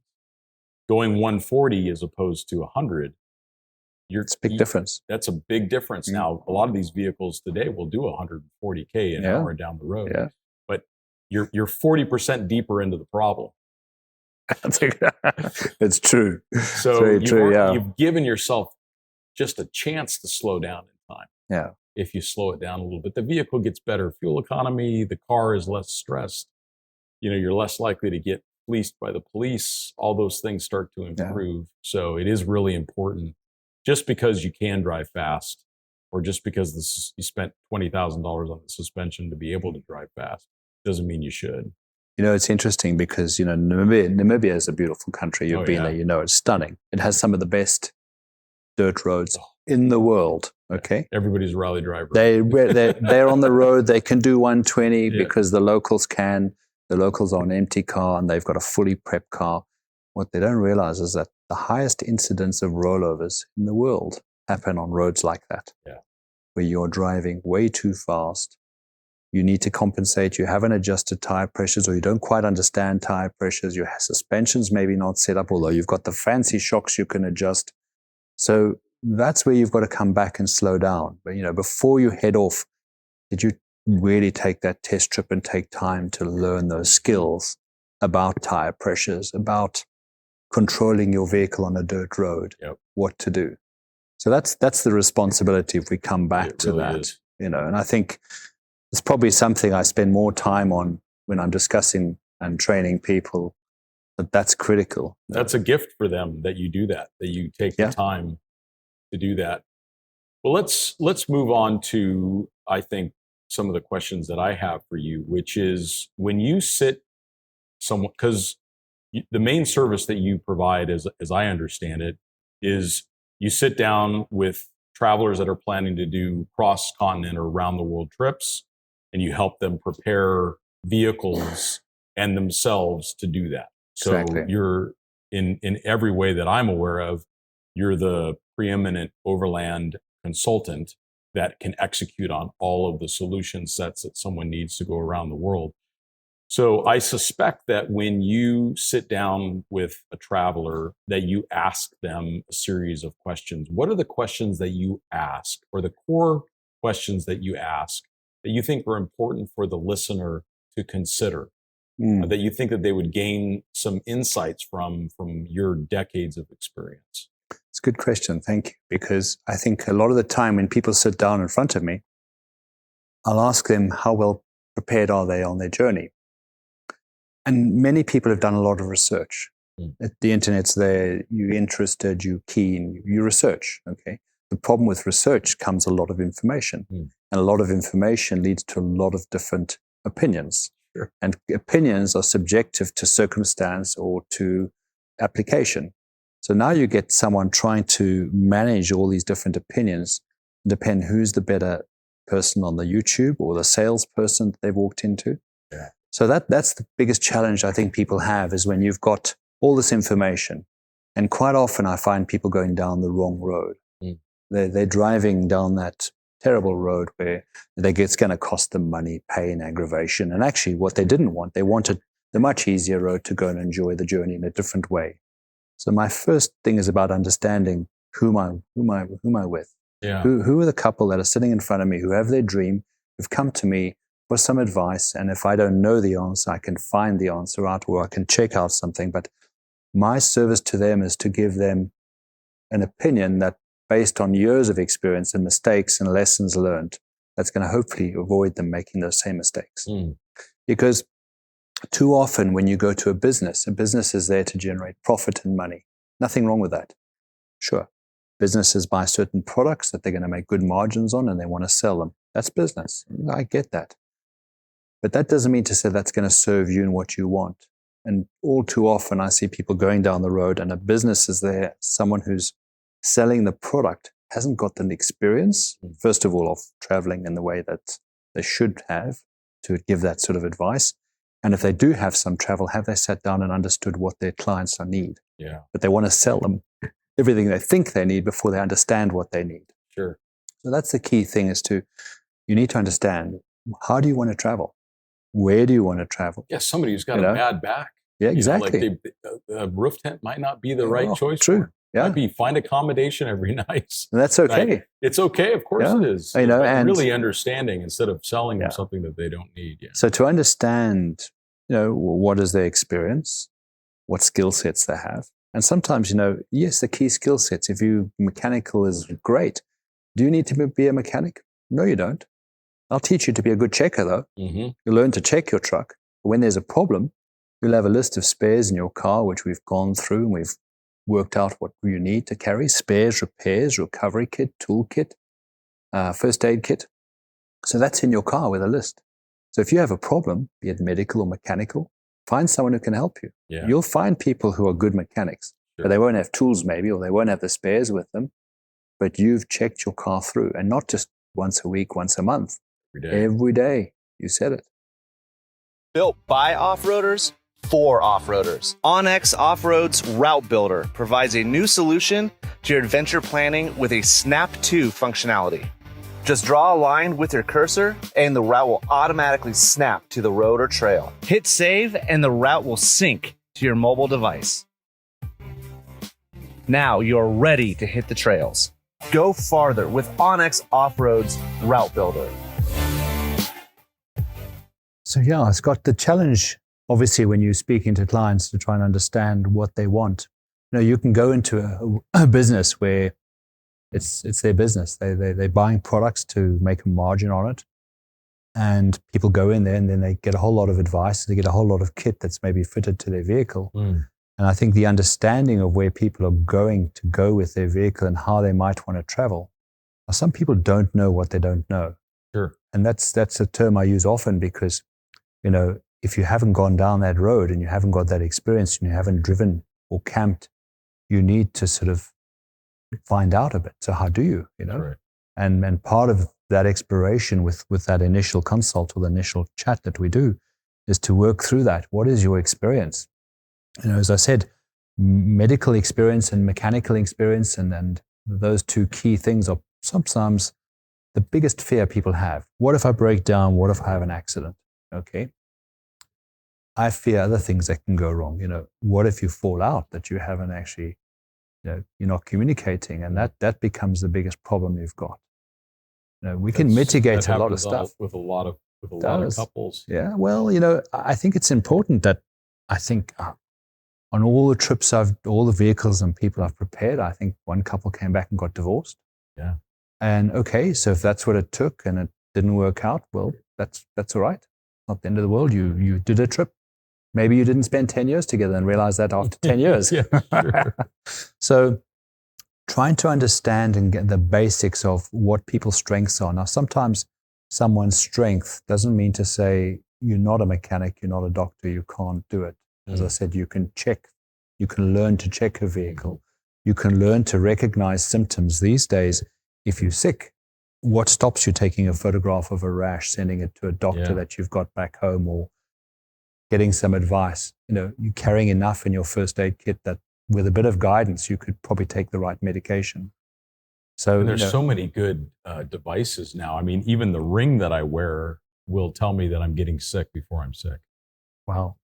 Going 140 as opposed to 100, it's a big difference. That's a big difference. Now, a lot of these vehicles today will do 140K an hour down the road, but you're 40% deeper into the problem. It's true. So it's very true, you've given yourself just a chance to slow down in time. Yeah. If you slow it down a little bit, the vehicle gets better fuel economy. The car is less stressed. You're less likely to get fleeced by the police. All those things start to improve. So it is really important. Just because you can drive fast, or just because you spent $20,000 on the suspension to be able to drive fast, doesn't mean you should. It's interesting because, Namibia is a beautiful country. You've been there, it's stunning. It has some of the best dirt roads in the world. Okay. Everybody's a rally driver. They're on the road. They can do 120 because the locals can. The locals are an empty car and they've got a fully prepped car. What they don't realize is that the highest incidence of rollovers in the world happen on roads like that, where you're driving way too fast. You need to compensate. You haven't adjusted tire pressures, or you don't quite understand tire pressures. Your suspension's maybe not set up, although you've got the fancy shocks you can adjust. So that's where you've got to come back and slow down. But, before you head off, did you really take that test trip and take time to learn those skills about tire pressures, about controlling your vehicle on a dirt road, what to do? So that's the responsibility if we come back to really that, and I think it's probably something I spend more time on when I'm discussing and training people, that's critical. That's a gift for them that you do that you take the time to do that. Well, let's move on to, I think, some of the questions that I have for you, which is when you sit someone, because the main service that you provide, as I understand it, is you sit down with travelers that are planning to do cross-continent or around-the-world trips, and you help them prepare vehicles and themselves to do that. So you're, in every way that I'm aware of, you're the preeminent overland consultant that can execute on all of the solution sets that someone needs to go around the world. So I suspect that when you sit down with a traveler, that you ask them a series of questions. What are the questions that you ask, or the core questions that you ask, that you think are important for the listener to consider, that you think that they would gain some insights from your decades of experience? It's a good question. Thank you. Because I think a lot of the time when people sit down in front of me, I'll ask them how well prepared are they on their journey. And many people have done a lot of research. The internet's there, you're interested, you're keen, you research, okay? The problem with research comes a lot of information. And a lot of information leads to a lot of different opinions. Sure. And opinions are subjective to circumstance or to application. So now you get someone trying to manage all these different opinions, depend who's the better person on the YouTube or the salesperson that they've walked into. So that's the biggest challenge I think people have, is when you've got all this information. And quite often I find people going down the wrong road. They're driving down that terrible road where it's going to cost them money, pain, aggravation. And actually what they didn't want, they wanted the much easier road to go and enjoy the journey in a different way. So my first thing is about understanding who am I with? Yeah. Who are the couple that are sitting in front of me, who have their dream, who've come to me for some advice. And if I don't know the answer, I can find the answer out, or I can check out something. But my service to them is to give them an opinion that, based on years of experience and mistakes and lessons learned, that's going to hopefully avoid them making those same mistakes. Because too often when you go to a business is there to generate profit and money. Nothing wrong with that. Sure. Businesses buy certain products that they're going to make good margins on and they want to sell them. That's business. I get that. But that doesn't mean to say that's going to serve you and what you want. And all too often I see people going down the road and a business is there, someone who's selling the product hasn't got the experience, first of all, of traveling in the way that they should have to give that sort of advice. And if they do have some travel, have they sat down and understood what their clients need? Yeah. But they want to sell them everything they think they need before they understand what they need. Sure. So that's the key thing, is you need to understand, how do you want to travel? Where do you want to travel? Yeah, somebody who's got a bad back. Yeah, exactly. You know, a roof tent might not be the right choice. True. Yeah. Might be find accommodation every night. And that's okay. It's okay, of course it is. You know, and really understanding instead of selling them something that they don't need. Yeah. So to understand, what is their experience, what skill sets they have. And sometimes, yes, the key skill sets, if mechanical is great, do you need to be a mechanic? No, you don't. I'll teach you to be a good checker, though. You'll learn to check your truck. When there's a problem, you'll have a list of spares in your car, which we've gone through and we've worked out what you need to carry: spares, repairs, recovery kit, tool kit, first aid kit. So that's in your car with a list. So if you have a problem, be it medical or mechanical, find someone who can help you. Yeah. You'll find people who are good mechanics, but they won't have tools maybe, or they won't have the spares with them. But you've checked your car through, and not just once a week, once a month. Every day. You said it. Built by off-roaders for off-roaders. Onyx Off-Road's Route Builder provides a new solution to your adventure planning with a Snap to functionality. Just draw a line with your cursor and the route will automatically snap to the road or trail. Hit save and the route will sync to your mobile device. Now you're ready to hit the trails. Go farther with Onyx Off-Road's Route Builder. So it's got the challenge, obviously, when you're speaking to clients, to try and understand what they want. You can go into a business where it's their business. They're buying products to make a margin on it. And people go in there and then they get a whole lot of advice. They get a whole lot of kit that's maybe fitted to their vehicle. And I think the understanding of where people are going to go with their vehicle and how they might want to travel. Now, some people don't know what they don't know. Sure. And that's a term I use often because, if you haven't gone down that road and you haven't got that experience and you haven't driven or camped, you need to sort of find out a bit. So how do you, Right. And part of that exploration with that initial consult or the initial chat that we do is to work through that. What is your experience? As I said, medical experience and mechanical experience and those two key things are sometimes the biggest fear people have. What if I break down? What if I have an accident? Okay. I fear other things that can go wrong. What if you fall out, that you haven't actually, you're not communicating, and that becomes the biggest problem you've got. We can mitigate a lot of stuff with a lot of couples. Yeah. Well, I think it's important that on all the trips all the vehicles and people I've prepared, I think one couple came back and got divorced. Yeah. And okay, so if that's what it took and it didn't work out, well, that's all right. Not the end of the world. You did a trip. Maybe you didn't spend 10 years together and realize that after 10 years. Yeah, sure. So trying to understand and get the basics of what people's strengths are. Now, sometimes someone's strength doesn't mean to say you're not a mechanic, you're not a doctor, you can't do it. As I said, you can learn to check a vehicle. You can learn to recognize symptoms. These days, if you're sick, what stops you taking a photograph of a rash, sending it to a doctor that you've got back home, or getting some advice. You're carrying enough in your first aid kit that with a bit of guidance, you could probably take the right medication. So and there's so many good devices now. I mean, even the ring that I wear will tell me that I'm getting sick before I'm sick. Wow.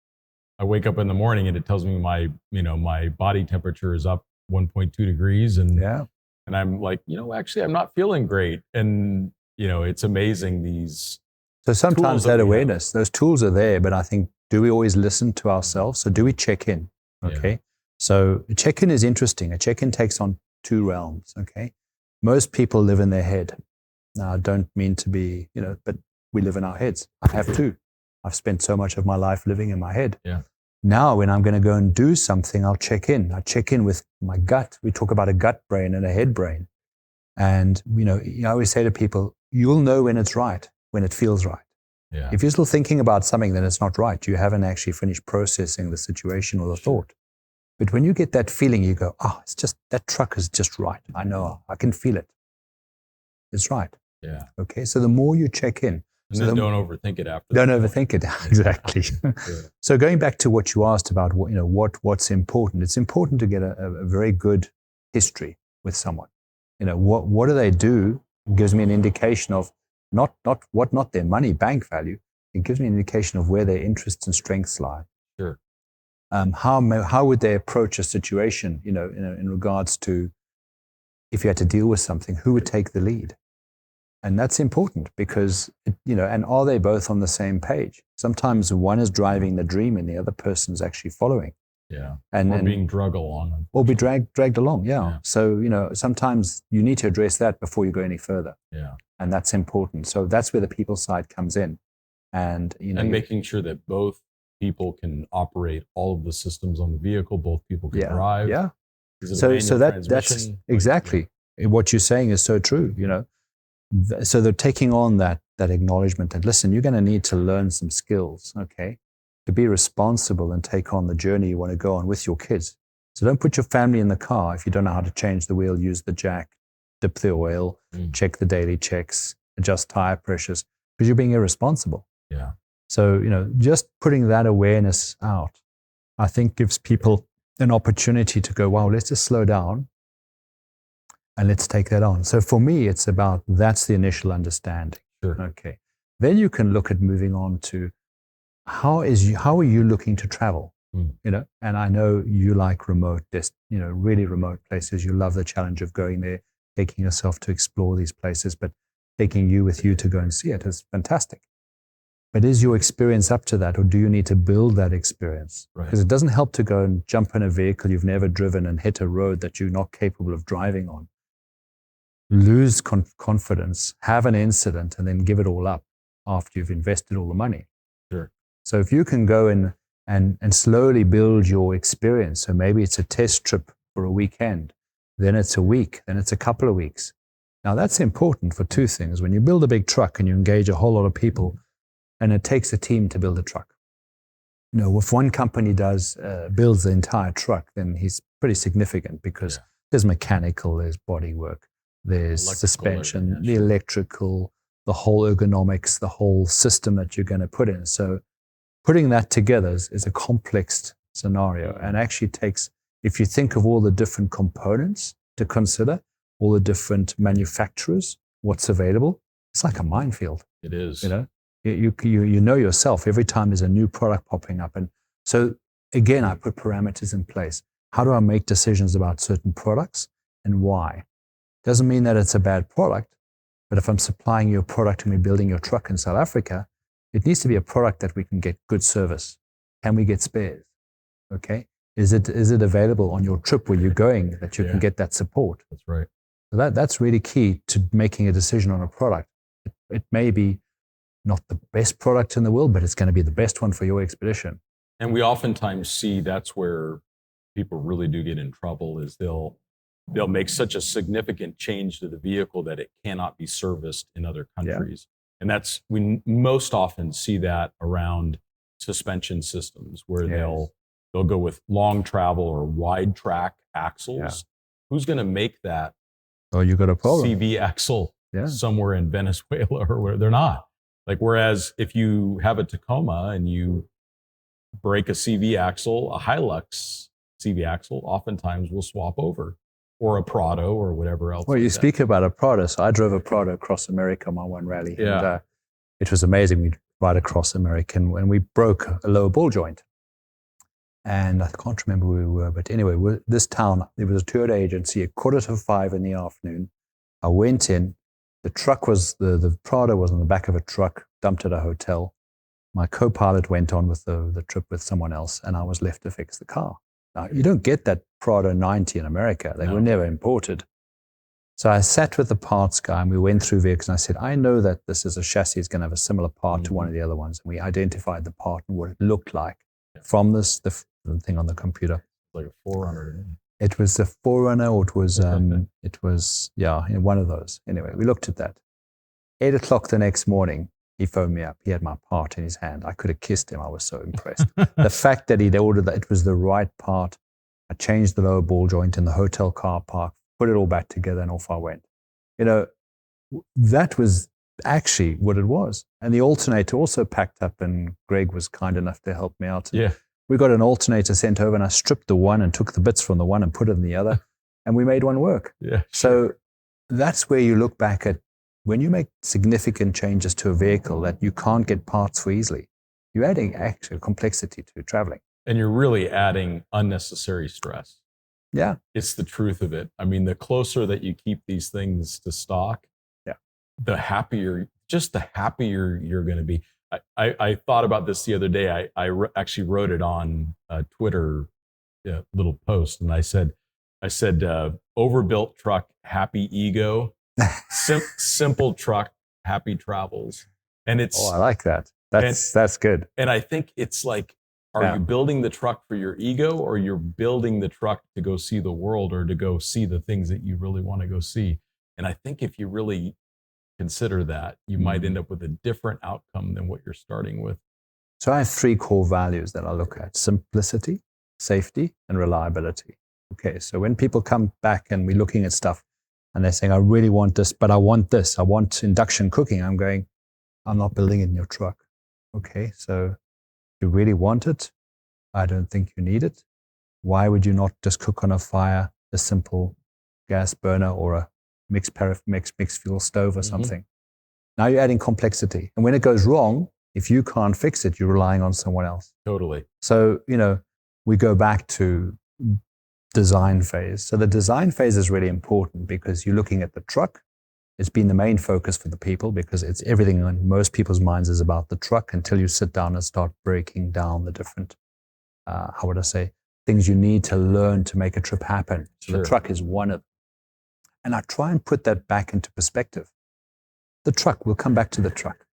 I wake up in the morning and it tells me my body temperature is up 1.2 degrees. And I'm like, actually, I'm not feeling great. And, it's amazing So sometimes that awareness, those tools are there, but I think, do we always listen to ourselves? So do we check in? Okay. Yeah. So a check-in is interesting. A check-in takes on two realms. Okay. Most people live in their head. Now, I don't mean to be, but we live in our heads. I have too. I've spent so much of my life living in my head. Yeah. Now, when I'm going to go and do something, I'll check in. I check in with my gut. We talk about a gut brain and a head brain. And, I always say to people, you'll know when it's right, when it feels right. Yeah. If you're still thinking about something, then it's not right. You haven't actually finished processing the situation or the thought. But when you get that feeling, you go, it's just, that truck is just right. I know, I can feel it. It's right. Yeah. Okay. So the more you check in. And then don't overthink it after. Don't overthink it. Exactly. Yeah. So going back to what you asked about, what's important. It's important to get a very good history with someone. What do they do? It gives me an indication of not their money bank value. It gives me an indication of where their interests and strengths lie. Sure. How would they approach a situation? In regards to if you had to deal with something, who would take the lead? And that's important because, and are they both on the same page? Sometimes one is driving the dream and the other person's actually following. Yeah. Or being dragged along. Or be dragged along, yeah. So, sometimes you need to address that before you go any further. Yeah. And that's important. So that's where the people side comes in. And, and making sure that both people can operate all of the systems on the vehicle, both people can drive. Yeah. So that's exactly what you're saying is so true, So they're taking on that acknowledgement that, listen, you're going to need to learn some skills, okay, to be responsible and take on the journey you want to go on with your kids. So don't put your family in the car if you don't know how to change the wheel, use the jack, dip the oil, check the daily checks, adjust tire pressures, because you're being irresponsible. Yeah. So, just putting that awareness out, I think gives people an opportunity to go, wow, let's just slow down. And let's take that on. So for me, it's about, that's the initial understanding. Sure. Okay. Then you can look at moving on to how are you looking to travel? And I know you like remote, really remote places. You love the challenge of going there, taking yourself to explore these places, but taking you with you to go and see it is fantastic. But is your experience up to that, or do you need to build that experience? Right. Because it doesn't help to go and jump in a vehicle you've never driven and hit a road that you're not capable of driving on. Lose confidence, have an incident, and then give it all up after you've invested all the money. Sure. So if you can go in and slowly build your experience, so maybe it's a test trip for a weekend, then it's a week, then it's a couple of weeks. Now that's important for two things. When you build a big truck and you engage a whole lot of people, and it takes a team to build a truck. If one company builds the entire truck, then he's pretty significant because there's mechanical, there's bodywork, there's suspension, the electrical, the whole ergonomics, the whole system that you're going to put in. So putting that together is a complex scenario, and actually takes, if you think of all the different components to consider, all the different manufacturers, what's available, it's like a minefield. It is. You know yourself every time there's a new product popping up. And so again, I put parameters in place. How do I make decisions about certain products and why? Doesn't mean that it's a bad product, but if I'm supplying you a product and we're building your truck in South Africa, it needs to be a product that we can get good service. Can we get spares? Okay. Is it available on your trip where you're going that you can get that support? That's right. So that's really key to making a decision on a product. It may be not the best product in the world, but it's going to be the best one for your expedition. And we oftentimes see that's where people really do get in trouble, is they'll make such a significant change to the vehicle that it cannot be serviced in other countries. And we most often see that around suspension systems where they'll go with long travel or wide track axles. Yeah. Who's going to make that? Oh, you got a problem. CV axle somewhere in Venezuela or where they're not. Like, whereas if you have a Tacoma and you break a CV axle, a Hilux CV axle, oftentimes will swap over, or a Prado or whatever else. Well, you speak about a Prado. So I drove a Prado across America on my one rally. Yeah. And it was amazing. We'd ride across America and we broke a lower ball joint. And I can't remember where we were, but anyway, this town, there was a tour agency at 4:45 in the afternoon. I went in. The truck was, the Prado was on the back of a truck, dumped at a hotel. My co-pilot went on with the trip with someone else, and I was left to fix the car. Now, you don't get that Prado 90 in America. They were never imported. So I sat with the parts guy, and we went through vehicles, and I said, I know that this is a chassis is going to have a similar part to one of the other ones. And we identified the part and what it looked like from the thing on the computer. Like a Forerunner. It was a Forerunner, or it was one of those. Anyway, we looked at that. 8 o'clock the next morning, he phoned me up. He had my part in his hand. I could have kissed him. I was so impressed. The fact that he'd ordered that it was the right part. I changed the lower ball joint in the hotel car park, put it all back together, and off I went. That was actually what it was. And the alternator also packed up, and Greg was kind enough to help me out. Yeah. We got an alternator sent over, and I stripped the one and took the bits from the one and put it in the other, and we made one work. Yeah. So that's where you look back at when you make significant changes to a vehicle that you can't get parts for easily. You're adding actual complexity to traveling. And you're really adding unnecessary stress. Yeah. It's the truth of it. I mean, the closer that you keep these things to stock, the happier you're going to be. I thought about this the other day. I actually wrote it on a Twitter little post, and I said, overbuilt truck, happy ego, simple truck, happy travels. And it's I like that. That's good. And I think it's like, are you building the truck for your ego, or you're building the truck to go see the world or to go see the things that you really want to go see? And I think if you really consider that, you might end up with a different outcome than what you're starting with. So I have 3 core values that I look at: simplicity, safety, and reliability. Okay, so when people come back and we're looking at stuff and they're saying, I really want this, but I want this, I want induction cooking, I'm going, I'm not building it in your truck. Okay, so if you really want it, I don't think you need it. Why would you not just cook on a fire, a simple gas burner or a mixed fuel stove or something? Now you're adding complexity. And when it goes wrong, if you can't fix it, you're relying on someone else. Totally. So, we go back to design phase. So the design phase is really important because you're looking at the truck. It's been the main focus for the people because it's everything on most people's minds is about the truck until you sit down and start breaking down the different, things you need to learn to make a trip happen. So the truck is one of them. And I try and put that back into perspective. The truck, we'll come back to the truck.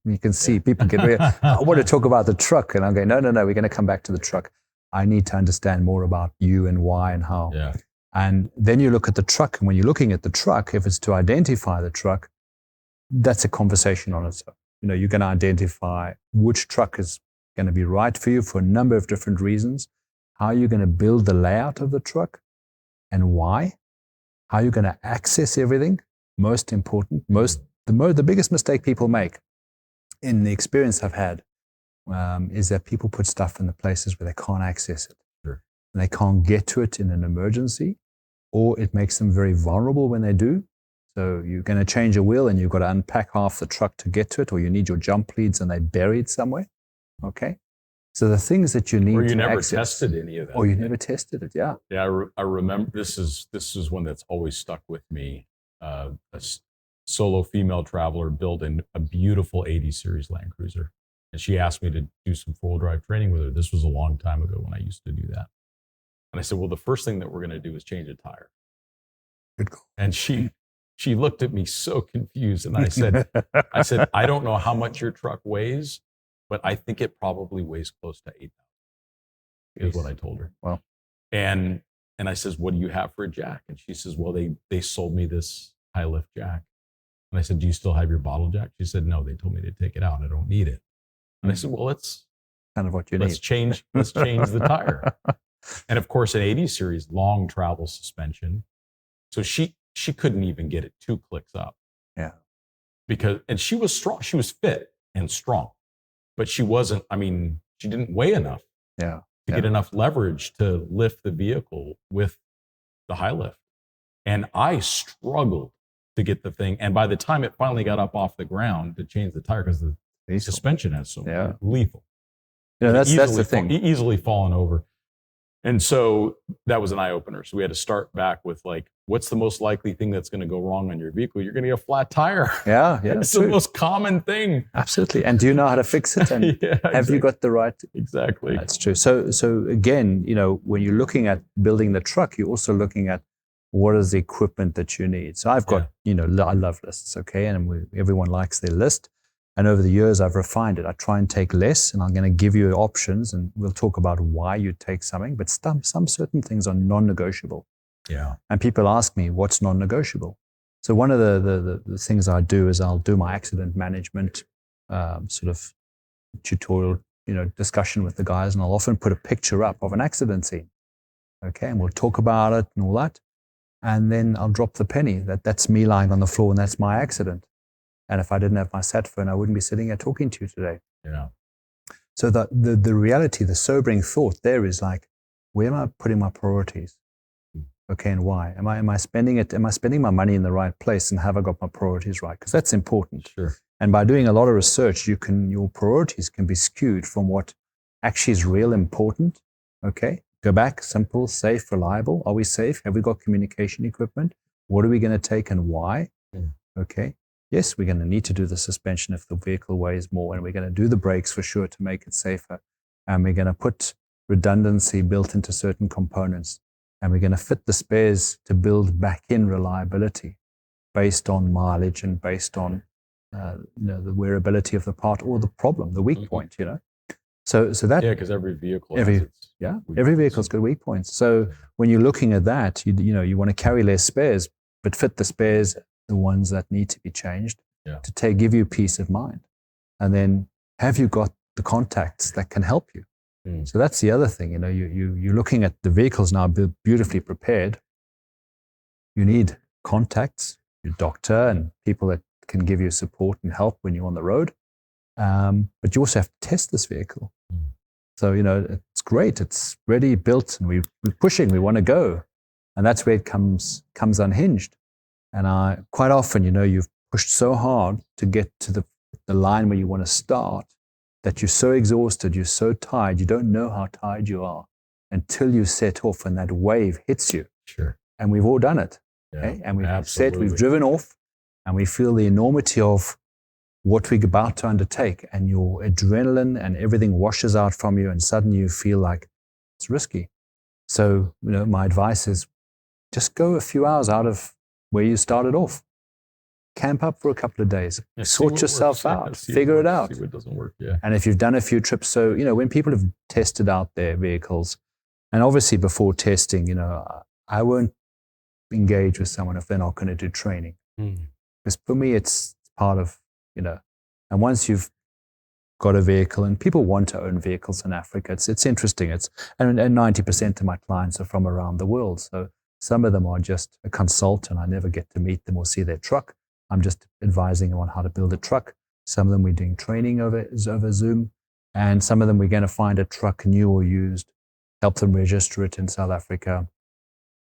You can see people get real, I want to talk about the truck. And I'm going, no, we're going to come back to the truck. I need to understand more about you and why and how. Yeah. And then you look at the truck. And when you're looking at the truck, if it's to identify the truck, that's a conversation on its own. You're going to identify which truck is going to be right for you for a number of different reasons. How you're going to build the layout of the truck and why. How you're going to access everything. Most important, the biggest mistake people make in the experience I've had is that people put stuff in the places where they can't access it. Sure. And they can't get to it in an emergency, or it makes them very vulnerable when they do. So you're going to change a wheel and you've got to unpack half the truck to get to it, or you need your jump leads and they're buried somewhere. Okay. So the things that you need to access. Or you never tested any of that. Or you never tested it, yeah. Yeah, I remember, this is one that's always stuck with me. A solo female traveler built a beautiful 80 series Land Cruiser. And she asked me to do some four-wheel drive training with her. This was a long time ago when I used to do that. And I said, well, the first thing that we're going to do is change a tire. Good call. And she looked at me so confused. And I said, I don't know how much your truck weighs, but I think it probably weighs close to 8,000 is what I told her. Wow. And I says, what do you have for a jack? And she says, well, they sold me this high lift jack. And I said, do you still have your bottle jack? She said, no, they told me to take it out. I don't need it. And I said, well, let's kind of what you need. Let's change the tire. And of course, an 80 series long travel suspension. So she couldn't even get it 2 clicks up. Yeah. And she was strong. She was fit and strong, but she wasn't, she didn't weigh enough to get enough leverage to lift the vehicle with the high lift. And I struggled to get the thing. And by the time it finally got up off the ground to change the tire, because the suspension has so much, lethal. That's the thing. Easily fallen over. And so that was an eye opener. So we had to start back with like, what's the most likely thing that's going to go wrong on your vehicle? You're going to get a flat tire. Yeah. It's the most common thing. Absolutely. And do you know how to fix it? And have you got the right? Exactly. That's true. So again, when you're looking at building the truck, you're also looking at what is the equipment that you need. So I've got, I love lists, okay? And everyone likes their list. And over the years, I've refined it. I try and take less, and I'm going to give you options, and we'll talk about why you take something. But some certain things are non-negotiable. Yeah. And people ask me, what's non-negotiable? So one of the things I do is I'll do my accident management sort of tutorial, discussion with the guys, and I'll often put a picture up of an accident scene. Okay, and we'll talk about it and all that. And then I'll drop the penny. That's me lying on the floor, and that's my accident. And if I didn't have my sat phone, I wouldn't be sitting here talking to you today. Yeah. So the reality, the sobering thought there is like, where am I putting my priorities? Okay, and why? Am I spending it? Am I spending my money in the right place? And have I got my priorities right? Because that's important. Sure. And by doing a lot of research, your priorities can be skewed from what actually is real important. Okay, go back, simple, safe, reliable. Are we safe? Have we got communication equipment? What are we going to take and why? Okay. Yes, we're going to need to do the suspension if the vehicle weighs more, and we're going to do the brakes for sure to make it safer. And we're going to put redundancy built into certain components. And we're going to fit the spares to build back in reliability based on mileage and based on the wearability of the part or the problem, the weak point, So that because every vehicle every vehicle's got weak points. So when you're looking at that, you want to carry less spares, but fit the spares, the ones that need to be changed, to give you peace of mind. And then have you got the contacts that can help you? So that's the other thing. You're looking at the vehicles now beautifully prepared. You need contacts, your doctor and people that can give you support and help when you're on the road. But you also have to test this vehicle. So, it's great. It's ready, built, and we're pushing. We want to go. And that's where it comes unhinged. And quite often, you've pushed so hard to get to the line where you want to start that you're so exhausted, you're so tired, you don't know how tired you are until you set off and that wave hits you. Sure. And we've all done it. Okay? And we've driven off, and we feel the enormity of what we're about to undertake, and your adrenaline and everything washes out from you, and suddenly you feel like it's risky. So, my advice is just go a few hours out of where you started off. Camp up for a couple of days, sort yourself out, figure it out. See what doesn't work, And if you've done a few trips, so, when people have tested out their vehicles, and obviously before testing, I won't engage with someone if they're not going to do training. Because for me, it's part of, and once you've got a vehicle, and people want to own vehicles in Africa, it's interesting. And 90% of my clients are from around the world. So some of them are just a consultant. I never get to meet them or see their truck. I'm just advising them on how to build a truck. Some of them we're doing training over Zoom. And some of them we're going to find a truck new or used, help them register it in South Africa,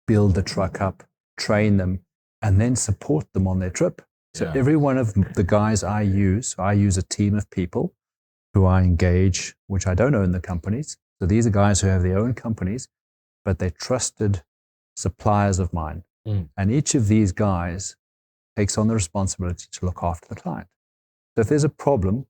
build the truck up, train them, and then support them on their trip. So every one of the guys I use a team of people who I engage, which I don't own the companies. So these are guys who have their own companies, but they're trusted suppliers of mine. And each of these guys takes on the responsibility to look after the client. So if there's a problem,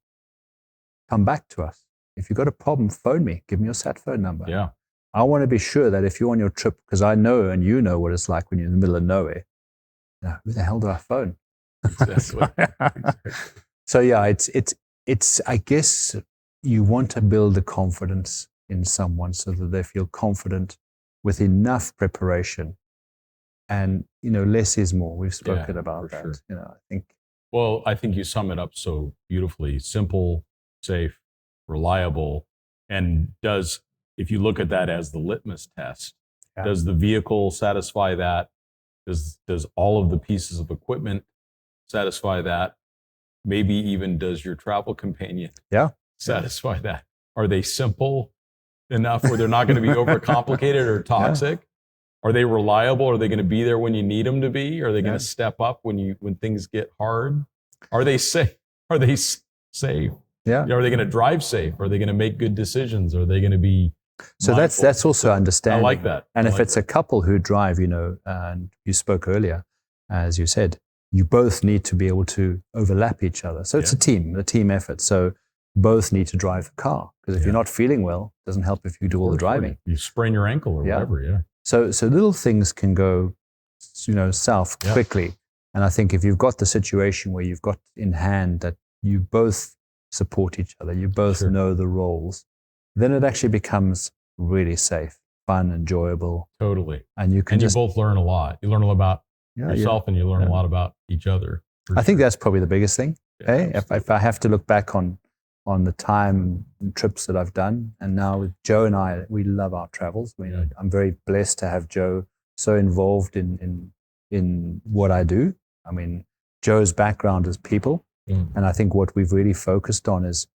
come back to us. If you've got a problem, phone me. Give me your sat phone number. Yeah. I want to be sure that if you're on your trip, because I know and you know what it's like when you're in the middle of nowhere. Who the hell do I phone? Exactly. So it's I guess you want to build the confidence in someone so that they feel confident with enough preparation. And, less is more. We've spoken about that. Sure. I think you sum it up so beautifully. Simple, safe, reliable. And if you look at that as the litmus test, does the vehicle satisfy that? Does all of the pieces of equipment satisfy that? Maybe even does your travel companion satisfy that? Are they simple? enough where they're not going to be overcomplicated or toxic? Are they reliable? Are they going to be there when you need them to be? Are they going to step up when things get hard? Are they safe? Are they safe? Yeah. Are they going to drive safe? Are they going to make good decisions? Are they going to be So that's also understanding. I like that. And if it's a couple who drive, and you spoke earlier, as you said, you both need to be able to overlap each other. So it's a team effort. So both need to drive the car, because if you're not feeling well, it doesn't help if you do all the driving. You sprain your ankle or whatever. Yeah. So little things can go, south quickly. And I think if you've got the situation where you've got in hand that you both support each other, you both know the roles, then it actually becomes really safe, fun, enjoyable. Totally. And you both learn a lot. You learn a lot about yourself and you learn a lot about each other. I think that's probably the biggest thing. If I have to look back on the time and trips that I've done, and now with Joe and I, we love our travels. I'm very blessed to have Joe so involved in what I do. I mean, Joe's background is people. And I think what we've really focused on is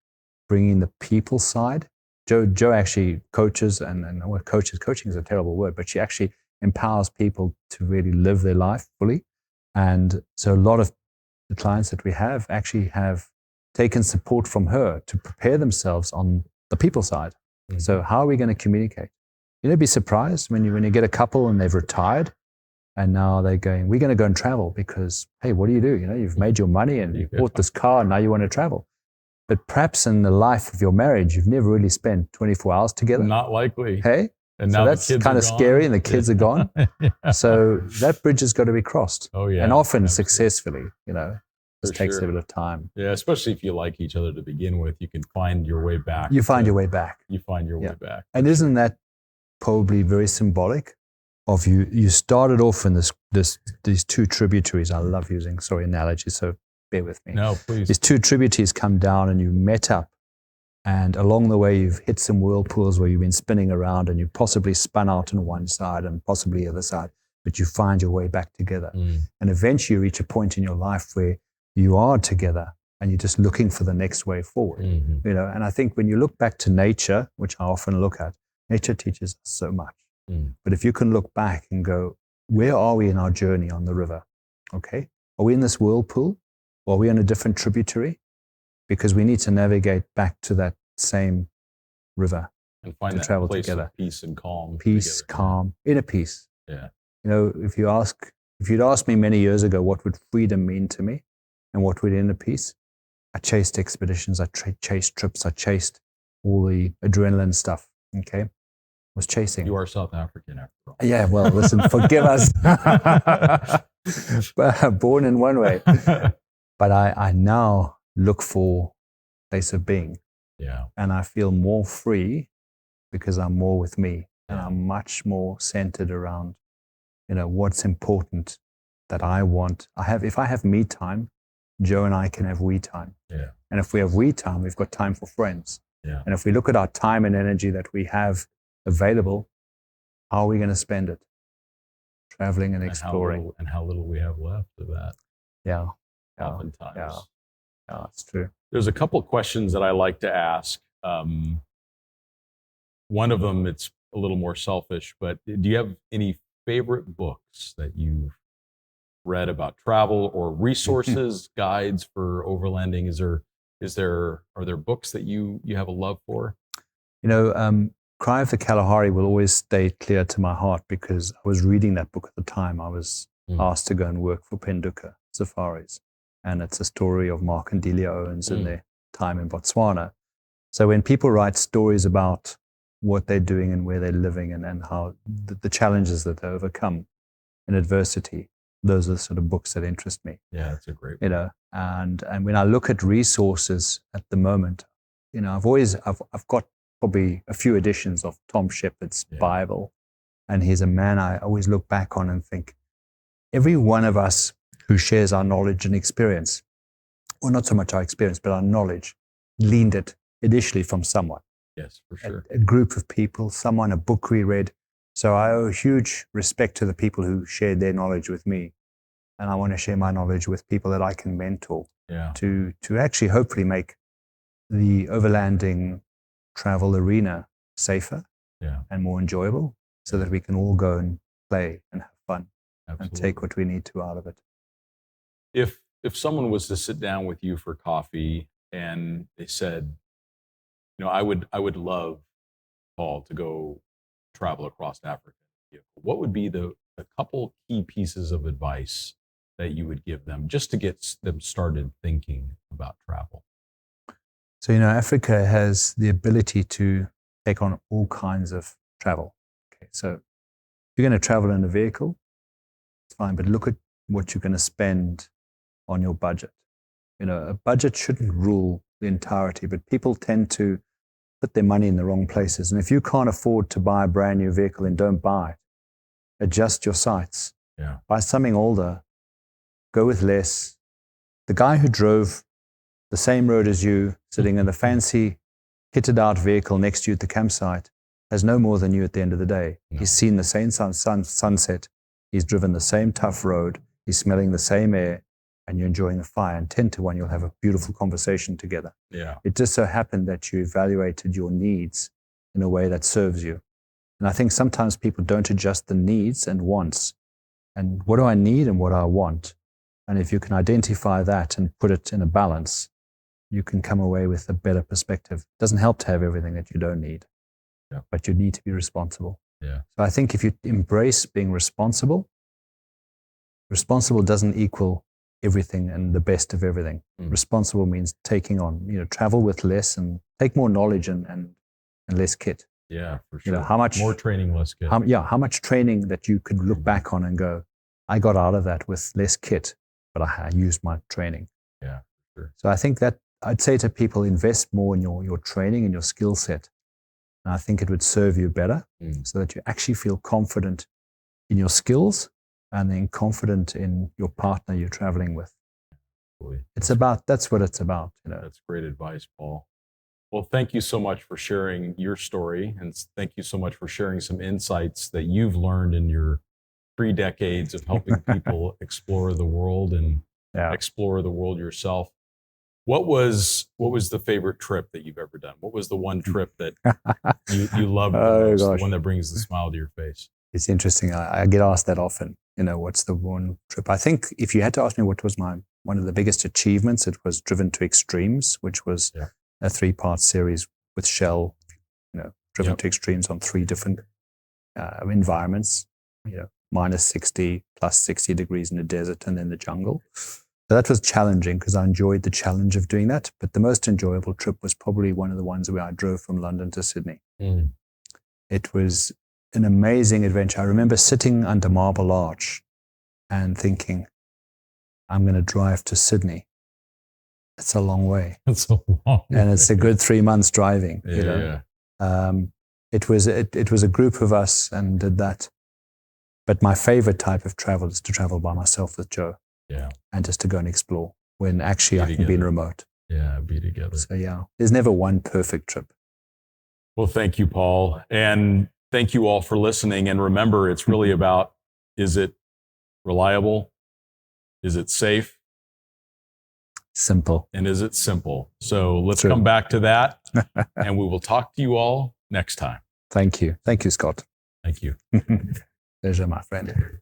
bringing the people side. Joe actually coaches, and coaching is a terrible word, but she actually empowers people to really live their life fully. And so a lot of the clients that we have actually have taken support from her to prepare themselves on the people side. So how are we going to communicate? Be surprised when you get a couple and they've retired, and now they're going, we're going to go and travel because, hey, what do? You've made your money and you bought this car and now you want to travel. But perhaps in the life of your marriage, you've never really spent 24 hours together. Not likely. Hey? And so now that's kind of scary, and the kids are gone. So that bridge has got to be crossed. Oh, yeah. And often successfully, it takes a bit of time. Yeah, especially if you like each other to begin with, you can find your way back. You find your way back. You find your way back. And isn't that probably very symbolic of you started off in these two tributaries. I love using analogies, so bear with me. No, please. These two tributaries come down and you met up, and along the way you've hit some whirlpools where you've been spinning around and you possibly spun out on one side and possibly the other side, but you find your way back together. And eventually you reach a point in your life where you are together and you're just looking for the next way forward. And I think when you look back to nature, which I often look at, nature teaches us so much. But if you can look back and go, where are we in our journey on the river? Okay. Are we in this whirlpool? Or are we on a different tributary? Because we need to navigate back to that same river and find that travel place together. Of peace and calm. Peace, together. calm, inner peace. Yeah. If you'd asked me many years ago what would freedom mean to me and what would inner peace, I chased expeditions, I chased trips, I chased all the adrenaline stuff. Okay. Was chasing. You are South African after all. Yeah, well, listen, forgive us. Born in one way. But I now look for a place of being. Yeah. And I feel more free because I'm more with me. And I'm much more centered around, what's important that I want. If I have me time, Joe and I can have we time. Yeah. And if we have we time, we've got time for friends. Yeah. And if we look at our time and energy that we have available, how are we going to spend it? Traveling and exploring. And how little we have left of that. Yeah. Oftentimes. Yeah, that's true. There's a couple of questions that I like to ask. One of them, it's a little more selfish, but do you have any favorite books that you've read about travel or resources, guides for overlanding? Are there books that you have a love for? Cry of the Kalahari will always stay clear to my heart because I was reading that book at the time. I was asked to go and work for Penduka Safaris. And it's a story of Mark and Delia Owens in their time in Botswana. So when people write stories about what they're doing and where they're living and how the challenges that they overcome in adversity, those are the sort of books that interest me. Yeah, that's a great book. And when I look at resources at the moment, I've got probably a few editions of Tom Shepard's Bible. And he's a man I always look back on and think, every one of us who shares our knowledge and experience, or not so much our experience, but our knowledge, leaned it initially from someone. Yes, for sure. A group of people, someone, a book we read. So I owe huge respect to the people who shared their knowledge with me. And I want to share my knowledge with people that I can mentor to actually hopefully make the overlanding travel arena safer Yeah. and more enjoyable, so that we can all go and play and have fun. Absolutely. And take what we need to out of it. If someone was to sit down with you for coffee and they said, I would love, Paul, to go travel across Africa, what would be the couple key pieces of advice that you would give them just to get them started thinking about travel? So, Africa has the ability to take on all kinds of travel. Okay, so if you're going to travel in a vehicle, it's fine, but look at what you're going to spend on your budget. A budget shouldn't rule the entirety, but people tend to put their money in the wrong places. And if you can't afford to buy a brand new vehicle, then don't buy it. Adjust your sights. Yeah. Buy something older. Go with less. The guy who drove the same road as you, sitting in the fancy, kitted out vehicle next to you at the campsite, has no more than you at the end of the day. No. He's seen the same sunset. He's driven the same tough road. He's smelling the same air, and you're enjoying the fire. And 10 to 1, you'll have a beautiful conversation together. Yeah. It just so happened that you evaluated your needs in a way that serves you. And I think sometimes people don't adjust the needs and wants. And what do I need and what do I want? And if you can identify that and put it in a balance, you can come away with a better perspective. It doesn't help to have everything that you don't need, but you need to be responsible. Yeah. So I think if you embrace being responsible doesn't equal everything and the best of everything. Responsible means taking on, travel with less and take more knowledge and less kit. Yeah, for sure. How much more training, less kit. How much training that you could look back on and go, I got out of that with less kit, but I used my training. Yeah, sure. So I think that I'd say to people, invest more in your training and your skill set. And I think it would serve you better so that you actually feel confident in your skills and then confident in your partner you're traveling with. Boy, that's what it's about. That's great advice, Paul. Well, thank you so much for sharing your story, and thank you so much for sharing some insights that you've learned in your 3 decades of helping people explore the world and explore the world yourself. What was the favorite trip that you've ever done? What was the one trip that you loved the most, the one that brings the smile to your face? It's interesting. I get asked that often. What's the one trip? I think if you had to ask me what was one of the biggest achievements, it was Driven to Extremes, which was a 3-part series with Shell, driven to extremes on 3 different environments, minus 60, plus 60 degrees in the desert and then the jungle. So that was challenging because I enjoyed the challenge of doing that. But the most enjoyable trip was probably one of the ones where I drove from London to Sydney. It was an amazing adventure. I remember sitting under Marble Arch and thinking, I'm going to drive to Sydney. It's a long way. It's a long way. And it's a good 3 months driving. Yeah. It was a group of us and did that. But my favorite type of travel is to travel by myself with Joe. Yeah. And just to go and explore when actually I can be in remote. Yeah, be together. So there's never one perfect trip. Well, thank you, Paul. And thank you all for listening. And remember, it's really about, is it reliable? Is it safe? Simple. And is it simple? So let's come back to that. And we will talk to you all next time. Thank you. Thank you, Scott. Thank you. Pleasure, my friend.